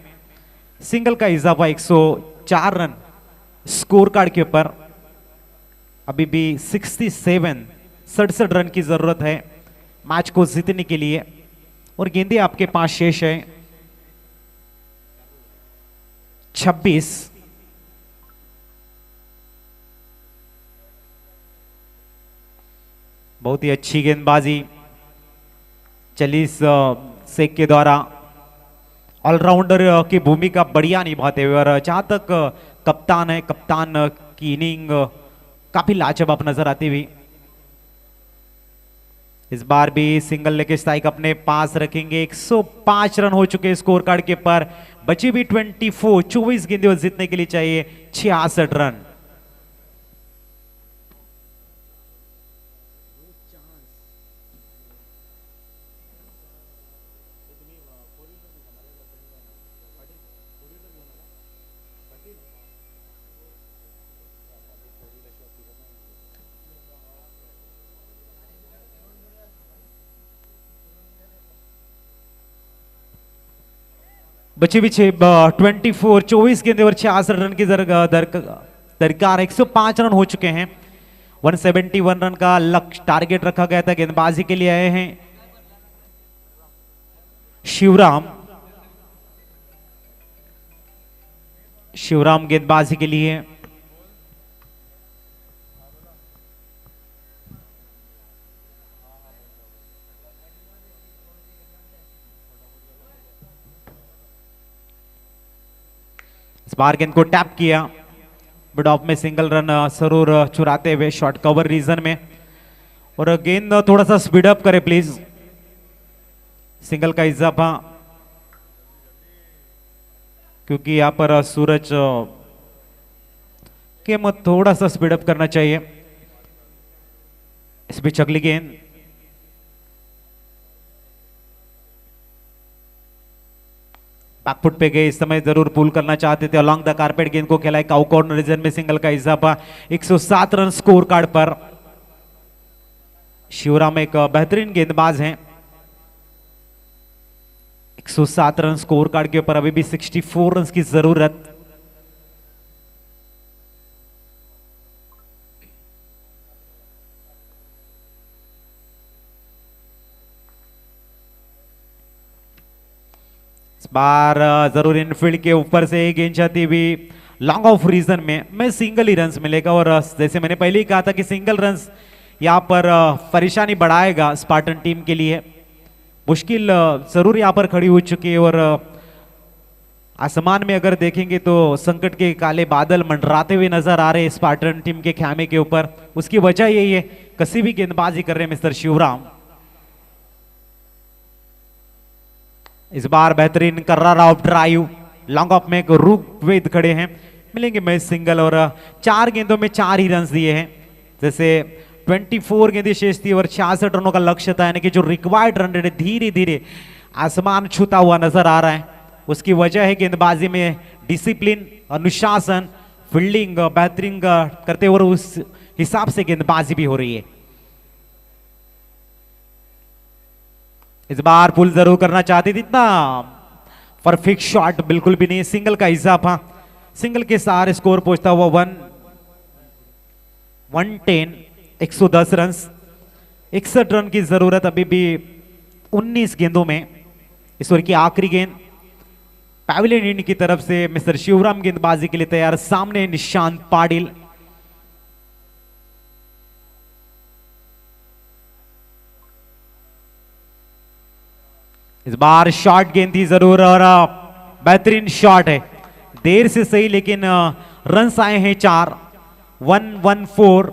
सिंगल का इजाफा 104 रन स्कोर कार्ड के ऊपर। अभी भी 67 रन की जरूरत है मैच को जीतने के लिए, और गेंदें आपके पास शेष है 26। बहुत ही अच्छी गेंदबाजी चलीस शेख के द्वारा, ऑलराउंडर की भूमिका बढ़िया निभाते हुए। और जहां तक कप्तान है, कप्तान की इनिंग काफी लाजवाब नजर आती हुई। इस बार भी सिंगल लेके स्ट्राइक अपने पास रखेंगे। 105 रन हो चुके स्कोर कार्ड के पर, बची भी 24 गेंदें जीतने के लिए चाहिए 66 रन। बचे भी 24 गेंदे और 66 रन की दरकार। 105 रन हो चुके हैं। 171 रन का लक्ष्य टारगेट रखा गया था। गेंदबाजी के लिए आए हैं शिवराम गेंदबाजी के लिए। इस बार गेंद को टैप किया, मिड ऑफ में सिंगल रन जरूर चुराते हुए शॉर्ट कवर रीजन में। और गेंद थोड़ा सा स्पीड अप करे प्लीज, सिंगल का इजाफा, क्योंकि यहां पर सूरज के मत थोड़ा सा स्पीड अप करना चाहिए। इस बीच अगली गेंद, बैकफुट पे गए, इस समय जरूर पुल करना चाहते थे, अलॉन्ग द कारपेट गेंद को खेला, काउ कॉर्नर रीजन में सिंगल का इजाफा। 107 रन स्कोर कार्ड पर। शिवराम एक बेहतरीन गेंदबाज हैं। 107 रन स्कोर कार्ड के ऊपर अभी भी 64 रन की जरूरत। इस बार जरूर इनफील्ड के ऊपर से गेंद जाती हुई लॉन्ग ऑफ रीजन में मैं सिंगल ही रन्स मिलेगा। और जैसे मैंने पहले ही कहा था कि सिंगल रन्स यहां पर परेशानी बढ़ाएगा स्पार्टन टीम के लिए। मुश्किल जरूर यहां पर खड़ी हो चुकी है और आसमान में अगर देखेंगे तो संकट के काले बादल मंडराते हुए नजर आ रहे हैं स्पार्टन टीम के खेमे के ऊपर। उसकी वजह यही है, कसी भी गेंदबाजी कर रहे हैं मिस्टर शिवराम। इस बार बेहतरीन कर्रा ऑफ ड्राइव, लॉन्ग ऑफ में रूप वेद खड़े हैं, मिलेंगे मैच सिंगल। और 4 गेंदों में 4 ही रन दिए हैं। जैसे 24 गेंदें शेष थी और 66 रनों का लक्ष्य था, यानी कि जो रिक्वायर्ड रन रेट धीरे धीरे आसमान छूता हुआ नजर आ रहा है। उसकी वजह है गेंदबाजी में डिसिप्लिन, अनुशासन, फील्डिंग बेहतरीन करते हुए उस हिसाब से गेंदबाजी भी हो रही है। इस बार पुल जरूर करना चाहती थी, इतना परफेक्ट शॉट बिल्कुल भी नहीं। सिंगल का इजाफा, सिंगल के सारे स्कोर पहुंचता हुआ 110, 110 रन। 61 रन की जरूरत अभी भी 19 गेंदों में। इस ओवर की आखिरी गेंद पैविलियन इंड की तरफ से मिस्टर शिवराम गेंदबाजी के लिए तैयार। सामने निशांत पाटिल। इस बार शॉर्ट गेंद थी जरूर और बेहतरीन शॉट है, देर से सही लेकिन रन्स आए हैं 4। 114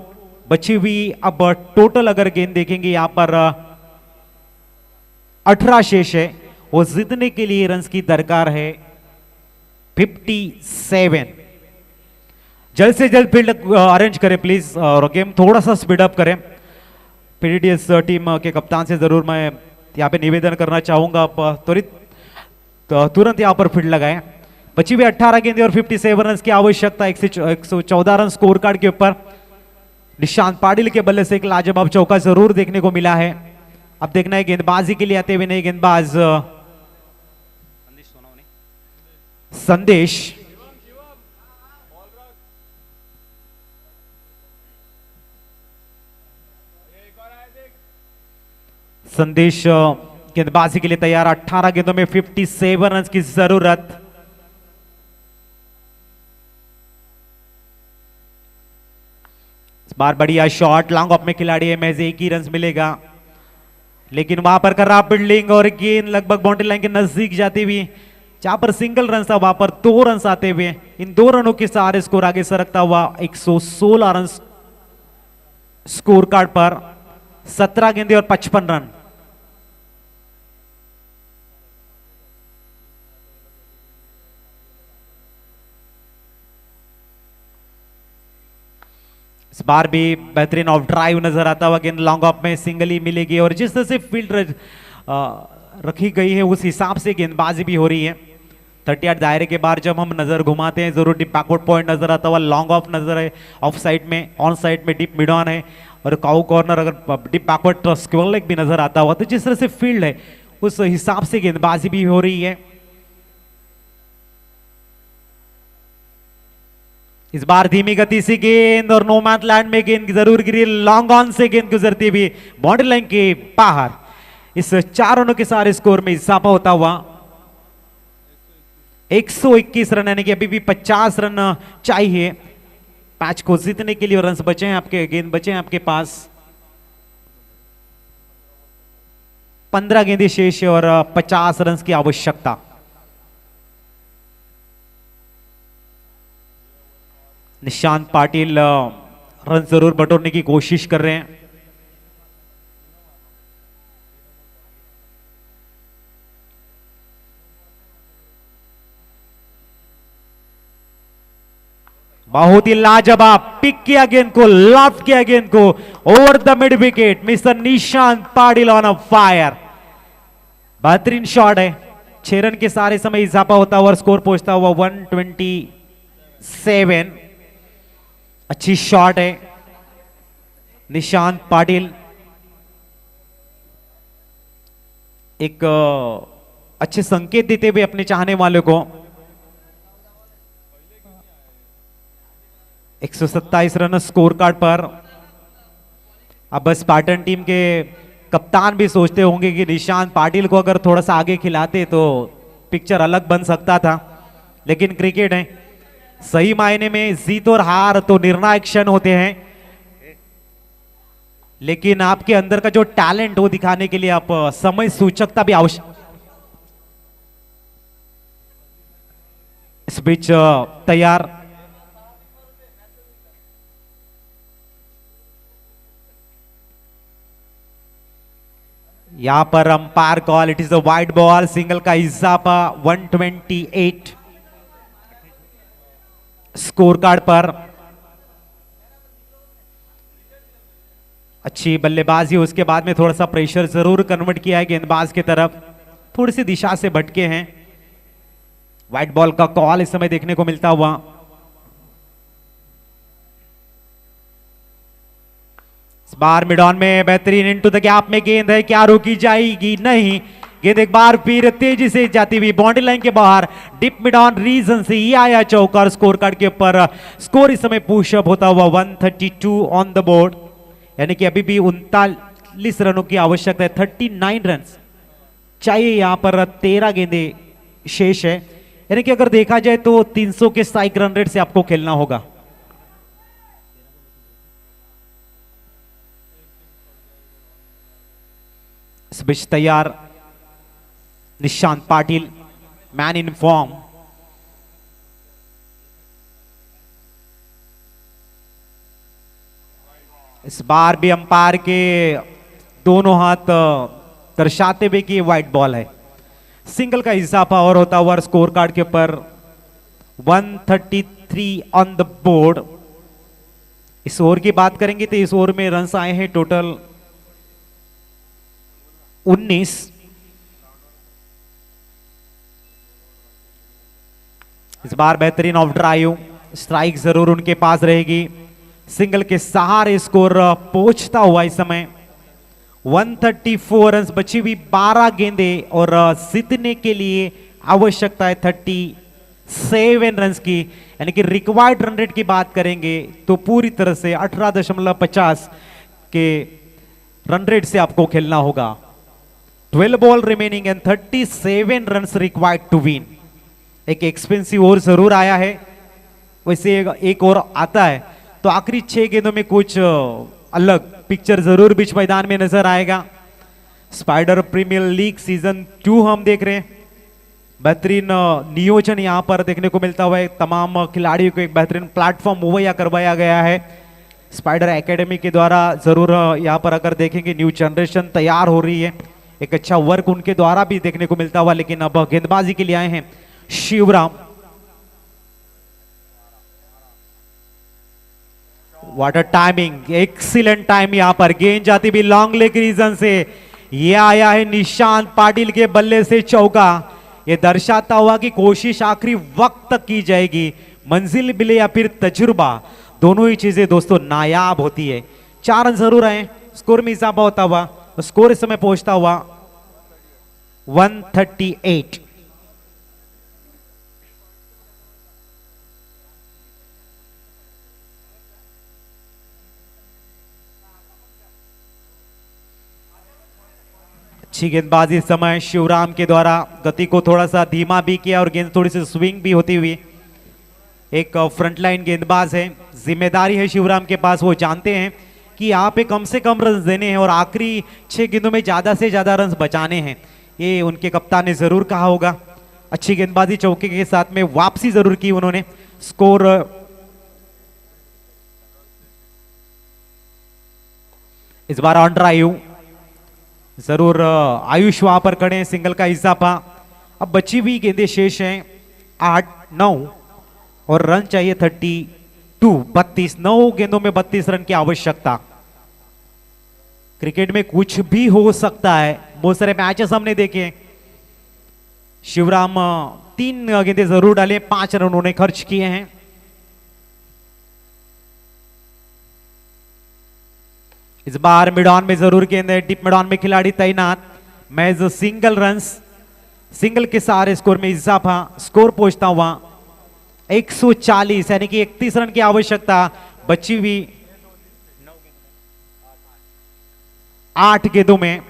बची हुई। अब टोटल अगर गेंद देखेंगे यहां पर 18 शेष है और जीतने के लिए रन्स की दरकार है 57। जल्द से जल्द फील्ड अरेंज करें प्लीज और गेम थोड़ा सा स्पीड अप करें। पीडीडीएस टीम के कप्तान से जरूर मैं यहाँ पे निवेदन करना चाहूंगा, आप त्वरित तुरंत यहाँ पर फील्ड लगाएं। बची हुई 18 गेंदें और 57 रन की आवश्यकता। 114 रन स्कोर कार्ड के ऊपर। निशांत पाटिल के बल्ले से एक लाजवाब चौका जरूर देखने को मिला है। अब देखना है गेंदबाजी के लिए आते हुए नए गेंदबाज संदेश। संदेश गेंदबाजी के लिए तैयार। 18 गेंदों में 57 रन की जरूरत। इस बार बढ़िया शॉट, लॉन्ग ऑफ में खिलाड़ी है, महज 1 ही रन मिलेगा, लेकिन वहां पर कर रहा बिल्डिंग और गेंद लगभग बाउंड्री लाइन के नजदीक जाती हुई। जहां पर सिंगल रन था वहां पर 2 रन आते हुए इन 2 रनों के सहारे स्कोर आगे सरकता हुआ 116 रन स्कोर कार्ड पर। 17 गेंदें और 55 रन। इस बार भी बेहतरीन ऑफ ड्राइव नजर आता हुआ, गेंद लॉन्ग ऑफ में सिंगल ही मिलेगी और जिस तरह से फील्ड रखी गई है उस हिसाब से गेंदबाजी भी हो रही है। 38 दायरे के बाहर जब हम नजर घुमाते हैं जरूर डीप बैकवर्ड पॉइंट नजर आता हुआ, लॉन्ग ऑफ नजर है, ऑफ साइड में, ऑन साइड में डीप मिड ऑन है और काउ कॉर्नर अगर डीप बैकवर्ड स्क्वेयर लेग भी नजर आता हुआ, तो जिस तरह से फील्ड है उस हिसाब से गेंदबाजी भी हो रही है। इस बार धीमी गति से गेंद और नो मैन लैंड में गेंद जरूर गिरी, लॉन्ग ऑन से गेंद गुजरती हुई बाउंड्री लाइन के बाहर। इस 4 रनों के सारे स्कोर में इजाफा होता हुआ 121 रन, यानी कि अभी भी 50 रन चाहिए मैच को जीतने के लिए। रन बचे हैं आपके, गेंद बचे हैं आपके पास, 15 गेंदें शेष है और 50 रन की आवश्यकता। निशांत पाटिल रन जरूर बटोरने की कोशिश कर रहे हैं। बहुत ही लाजवाब पिक किया गेंद को, लॉफ्ट किया गेंद को over the mid wicket. Mister Nishant Patil on a fire. बेहतरीन शॉट है। 6 रन के सारे समय इजाफा होता हुआ स्कोर पहुंचता हुआ 127। अच्छी शॉट है निशांत पाटिल। एक अच्छे संकेत देते हुए अपने चाहने वालों को। 127 रन स्कोर कार्ड पर। अब स्पार्टन टीम के कप्तान भी सोचते होंगे कि निशांत पाटिल को अगर थोड़ा सा आगे खिलाते तो पिक्चर अलग बन सकता था, लेकिन क्रिकेट है, सही मायने में जीत और हार तो निर्णायक क्षण होते हैं, लेकिन आपके अंदर का जो टैलेंट वो दिखाने के लिए आप समय सूचकता भी आवश्यक। इस बीच तैयार यहां पर umpire call, it is a wide ball, single का इजाफा 128 स्कोर कार्ड पर। अच्छी बल्लेबाजी, उसके बाद में थोड़ा सा प्रेशर जरूर कन्वर्ट किया है गेंदबाज की तरफ, थोड़ी सी दिशा से भटके हैं। वाइड बॉल का कॉल इस समय देखने को मिलता हुआ। इस बार मिड ऑन में बेहतरीन इनटू द गैप में गेंद है, क्या रोकी जाएगी? नहीं, गेंद एक बार फिर तेजी से जाती हुई बाउंड्री लाइन के बाहर, डिप मिड ऑन रीजन से ये आया चौका। स्कोर कार्ड के ऊपर स्कोर इस समय पुशअप होता हुआ 132 ऑन द बोर्ड, यानी कि अभी भी 39 रनों की आवश्यकता है। 39 रन चाहिए, यहां पर 13 गेंदे शेष है, यानी कि अगर देखा जाए तो 300 के स्ट्राइक रन रेट से आपको खेलना होगा। इस बीच तैयार Nishant Patil, man in form. इस बार भी अंपायर के दोनों हाथ दर्शाते हुए कि वाइट बॉल है। सिंगल का इजाफा और होता हुआ स्कोर कार्ड के ऊपर 133 ऑन द बोर्ड। इस ओवर की बात करेंगे तो इस ओवर में रन्स आए हैं टोटल 19। इस बार बेहतरीन ऑफ ड्राइव, स्ट्राइक जरूर उनके पास रहेगी। सिंगल के सहारे स्कोर पहुंचता हुआ इस समय 134 रन, बची हुई 12 गेंदे और जीतने के लिए आवश्यकता है 37 रन की, यानी कि रिक्वायर्ड रन रेट की बात करेंगे तो पूरी तरह से 18.50 के रन रेट से आपको खेलना होगा। 12 ball remaining and 37 run required to win. एक एक्सपेंसिव ओवर जरूर आया है, वैसे एक और आता है तो आखिरी 6 गेंदों में कुछ अलग पिक्चर जरूर बीच मैदान में नजर आएगा। स्पाइडर प्रीमियर लीग सीजन 2 हम देख रहे हैं। बेहतरीन नियोजन यहां पर देखने को मिलता हुआ है। तमाम खिलाड़ियों को एक बेहतरीन प्लेटफॉर्म मुहैया करवाया गया है स्पाइडर एकेडमी के द्वारा। जरूर यहां पर अगर देखेंगे न्यू जनरेशन तैयार हो रही है, एक अच्छा वर्क उनके द्वारा भी देखने को मिलता हुआ। लेकिन अब गेंदबाजी के लिए आए हैं Shivram. What a timing, excellent time यहां पर। गेंद जाती भी लॉन्ग लेग रीजन से, ये आया है निशांत पाटिल के बल्ले से चौका। ये दर्शाता हुआ कि कोशिश आखिरी वक्त तक की जाएगी। मंजिल मिले या फिर तजुर्बा, दोनों ही चीजें दोस्तों नायाब होती है। 4 रन जरूर आए, स्कोर में इजाफा होता हुआ, स्कोर इस समय पहुंचता हुआ 138। अच्छी गेंदबाजी इस समय शिवराम के द्वारा, गति को थोड़ा सा धीमा भी किया और गेंद थोड़ी सी स्विंग भी होती हुई। एक फ्रंटलाइन गेंदबाज है, जिम्मेदारी है शिवराम के पास। वो जानते हैं कि यहाँ पे कम से कम रन देने हैं और आखिरी 6 गेंदों में ज्यादा से ज्यादा रन बचाने हैं, ये उनके कप्तान ने जरूर कहा होगा। अच्छी गेंदबाजी, चौके के साथ में वापसी जरूर की उन्होंने। स्कोर इस बार ऑन ड्राइव, जरूर आयुष वहां पर खड़े हैं, सिंगल का इजाफा। अब बची हुई गेंदें शेष हैं 8-9 और रन चाहिए 32 9 गेंदों में 32 रन की आवश्यकता। क्रिकेट में कुछ भी हो सकता है, बहुत सारे मैचेस हमने देखे। शिवराम 3 गेंदें जरूर डाले, 5 रन उन्होंने खर्च किए हैं। इस बार मिडॉन में जरूर गेंद है, डीप मिडॉन में खिलाड़ी तैनात। मैच सिंगल रन्स, सिंगल के सारे स्कोर में इजाफा। स्कोर पहुंचता हुआ 140 यानी कि 31 रन की आवश्यकता। बची हुई 8 गेंदों में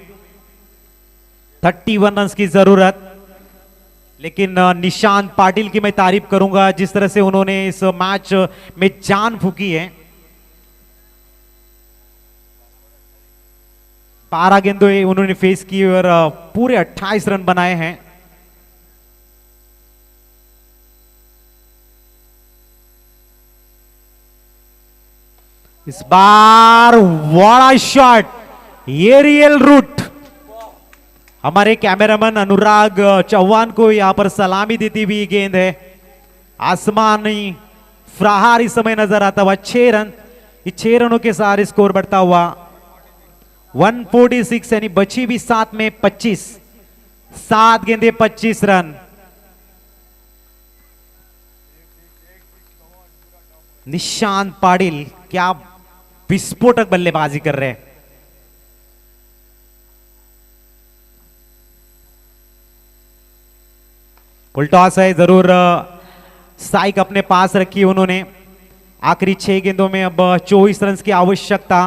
31 रन की जरूरत। लेकिन निशांत पाटिल की मैं तारीफ करूंगा, जिस तरह से उन्होंने इस मैच में जान फूकी है। 12 गेंदें उन्होंने फेस की और पूरे 28 रन बनाए हैं। इस बार बड़ा शॉट, ये रियल रूट। हमारे कैमरामैन अनुराग चौहान को यहां पर सलामी देती हुई गेंद है। आसमानी फ्राहार इस समय नजर आता हुआ। 6 रन, ये 6 रनों के सारे स्कोर बढ़ता हुआ 146 यानी बची भी 7 में 25, 7 गेंदे 25 रन। निशांत पाटिल क्या विस्फोटक बल्लेबाजी कर रहे हैं। फुल टॉस है, जरूर साइक अपने पास रखी उन्होंने। आखिरी 6 गेंदों में अब 24 रन की आवश्यकता।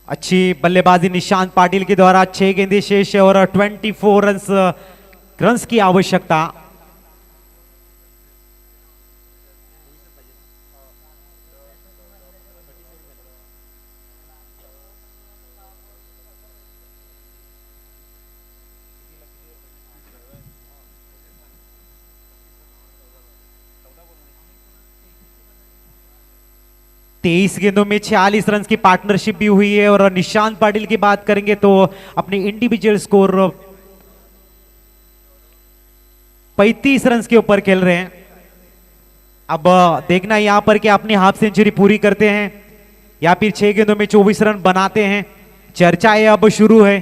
अच्छी बल्लेबाजी निशांत पाटिल के द्वारा। 6 गेंदें शेष है और 24 रन की आवश्यकता। तेईस गेंदों में 46 रन की पार्टनरशिप भी हुई है। और निशांत पाटिल की बात करेंगे तो अपने इंडिविजुअल स्कोर 35 रन के ऊपर खेल रहे हैं। अब देखना यहां पर कि अपनी हाफ सेंचुरी पूरी करते हैं या फिर 6 गेंदों में 24 रन बनाते हैं। चर्चाएं अब शुरू है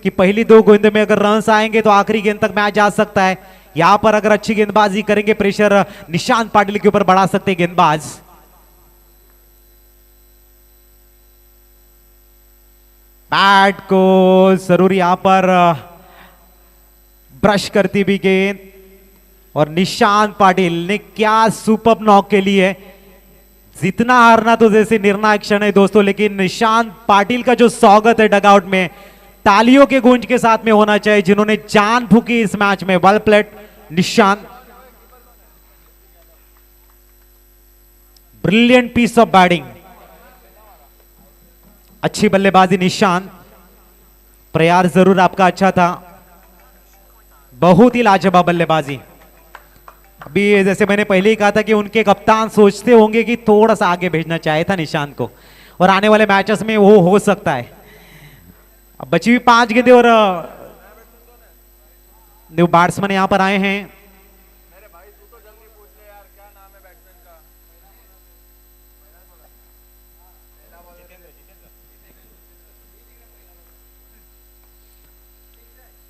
कि पहली 2 गेंदों में अगर रन आएंगे तो आखिरी गेंद तक मैच जा सकता है। यहां पर अगर अच्छी गेंदबाजी करेंगे, प्रेशर निशांत पाटिल के ऊपर बढ़ा सकते हैं गेंदबाज। बैट को जरूर यहां पर ब्रश करती भी गेंद। और निशांत पाटिल ने क्या सुपर नॉक के लिए। जितना हारना तो जैसे निर्णायक क्षण है दोस्तों, लेकिन निशांत पाटिल का जो स्वागत है डगआउट में तालियों के गूंज के साथ में होना चाहिए, जिन्होंने जान फूकी इस मैच में। Well played Nishant, brilliant piece of batting, अच्छी बल्लेबाजी निशांत। प्रयास जरूर आपका अच्छा था, बहुत ही लाजवाब बल्लेबाजी। अभी जैसे मैंने पहले ही कहा था कि उनके कप्तान सोचते होंगे कि थोड़ा सा आगे भेजना चाहिए था निशांत को, और आने वाले मैचेस में वो हो सकता है। अब बची हुई 5 गेंदें और न्यू बैट्समैन यहां पर आए हैं।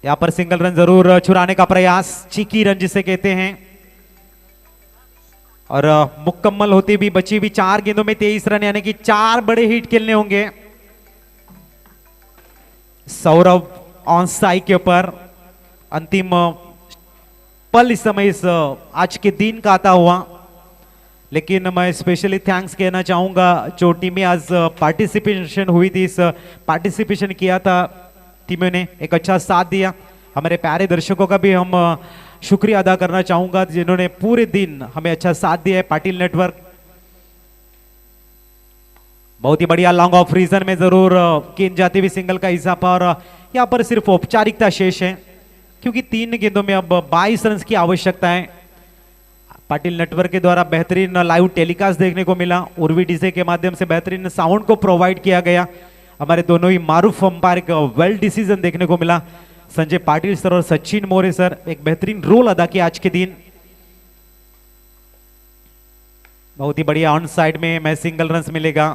यहां पर सिंगल रन जरूर छुड़ाने का प्रयास, चीकी रन जिसे कहते हैं। और मुकम्मल होती भी बची भी 4 गेंदों में 23 रन, यानी कि 4 बड़े हिट खेलने होंगे। सौरभ ऑन साइड के ऊपर अंतिम पल इस समय इस आज के दिन का आता हुआ। लेकिन मैं स्पेशली थैंक्स कहना चाहूंगा जो टीमें आज पार्टिसिपेशन हुई थी, इस पार्टिसिपेशन किया था टीमों ने, एक अच्छा साथ दिया। हमारे प्यारे दर्शकों का भी हम शुक्रिया अदा करना चाहूंगा जिन्होंने पूरे दिन हमें अच्छा साथ दिया है। पाटिल नेटवर्क बहुत ही बढ़िया लॉन्ग ऑफ रीजन में जरूर गेंद जाती हुई सिंगल का इजाफा। और यहां पर सिर्फ औपचारिकता शेष है क्योंकि 3 गेंदों में अब 22 रन की आवश्यकता है। पाटिल नेटवर्क के द्वारा बेहतरीन लाइव टेलीकास्ट देखने को मिला। उर्वी डीजे के माध्यम से बेहतरीन साउंड को प्रोवाइड किया गया। हमारे दोनों ही मारूफ अंपायर का वेल डिसीजन देखने को मिला। संजय पाटिल सर और सचिन मोरे सर एक बेहतरीन रोल अदा किया आज के दिन। बहुत ही बढ़िया ऑन साइड में मैच सिंगल रन मिलेगा।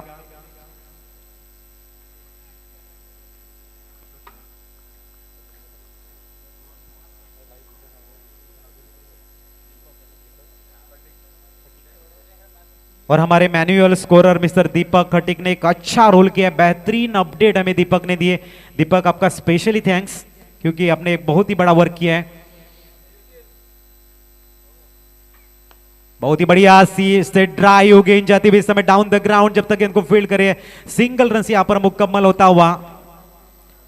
और हमारे मैन्युअल स्कोरर मिस्टर दीपक खटिक ने एक अच्छा रोल किया। बेहतरीन अपडेट हमें दीपक ने दिए। दीपक आपका स्पेशली थैंक्स, क्योंकि आपने एक बहुत ही बड़ा वर्क किया है। बहुत ही बढ़िया सी से ड्राई हो गेंद जाती हुई इस समय डाउन द ग्राउंड, जब तक इनको फील्ड करे सिंगल रन यहां पर मुकम्मल होता हुआ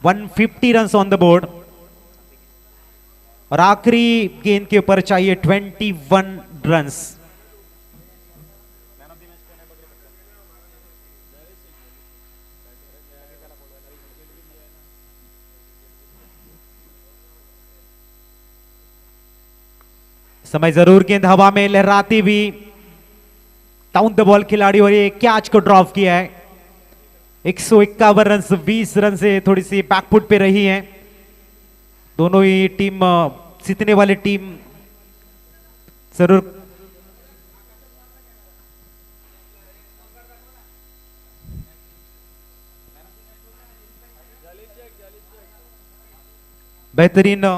150 रन ऑन द बोर्ड। और आखिरी गेंद के ऊपर चाहिए 21 रन। समय जरूर गेंद हवा में लहराती हुई डाउन द बॉल खिलाड़ी और ये कैच को ड्रॉप किया है। 151 रन 20 रन से थोड़ी सी बैकफुट पे रही है दोनों ही टीम। जीतने वाली टीम जरूर बेहतरीन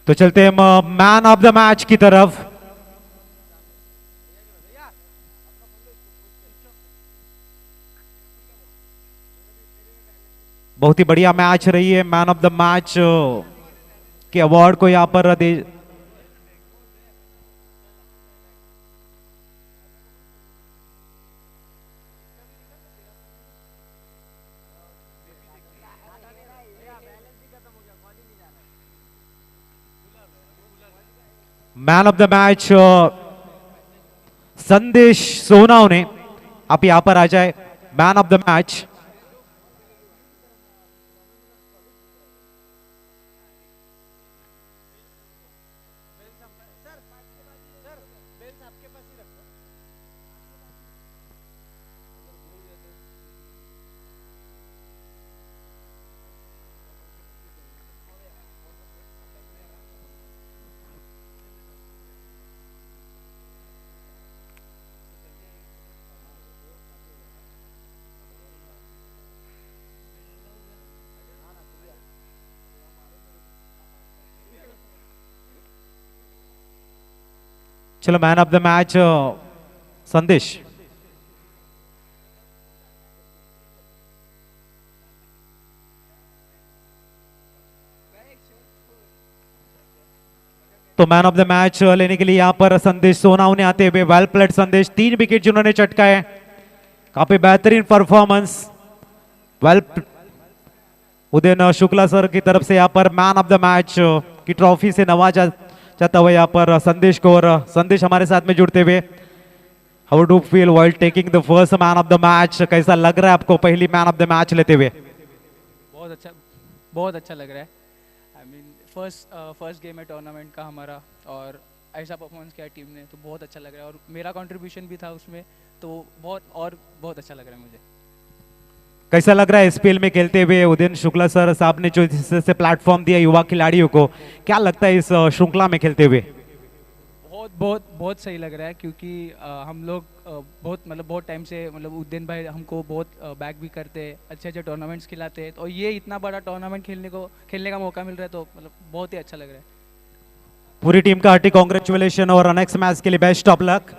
तो चलते हम मैन ऑफ द मैच की तरफ। बहुत ही बढ़िया मैच रही है। मैन ऑफ द मैच के अवार्ड को यहां पर मैन ऑफ द मैच संदेश सोनाव ने, आप यहां पर आ जाए। मैन ऑफ द मैच चलो मैन ऑफ द मैच संदेश। तो मैन ऑफ द मैच लेने के लिए यहां पर संदेश सोनाव ने आते हुए वेल प्लेड संदेश। 3 विकेट जिन्होंने चटकाए, काफी बेहतरीन performance. Well Udayan Shukla sir की तरफ से यहां पर मैन ऑफ द मैच की ट्रॉफी से नवाजा जाता हुआ यहाँ पर संदेश को। और संदेश हमारे साथ में जुड़ते हुए, how do feel while taking the first man of the match? कैसा लग रहा है आपको पहली मैन ऑफ द मैच लेते हुए? बहुत अच्छा लग रहा है। आई मीन फर्स्ट गेम है टूर्नामेंट का हमारा, और ऐसा परफॉर्मेंस किया टीम ने तो बहुत अच्छा लग रहा है। और मेरा कंट्रीब्यूशन भी था उसमें, तो बहुत अच्छा लग रहा है मुझे। कैसा लग रहा है एसपीएल में खेलते हुए? उदयन शुक्ला सर साहब ने जो से प्लेटफॉर्म दिया युवा खिलाड़ियों को, क्या लगता है इस श्रृंखला में खेलते हुए? बहुत बहुत बहुत सही लग रहा है क्योंकि हम लोग बहुत टाइम से मतलब उद्दीन भाई हमको बहुत बैक भी करते, अच्छे अच्छे टूर्नामेंट्स खिलाते, तो ये इतना बड़ा टूर्नामेंट खेलने का मौका मिल रहा है, तो मतलब बहुत ही अच्छा लग रहा है। पूरी टीम का हार्टी कॉन्ग्रेचुलेशन और नेक्स्ट मैच के लिए बेस्ट ऑफ लक।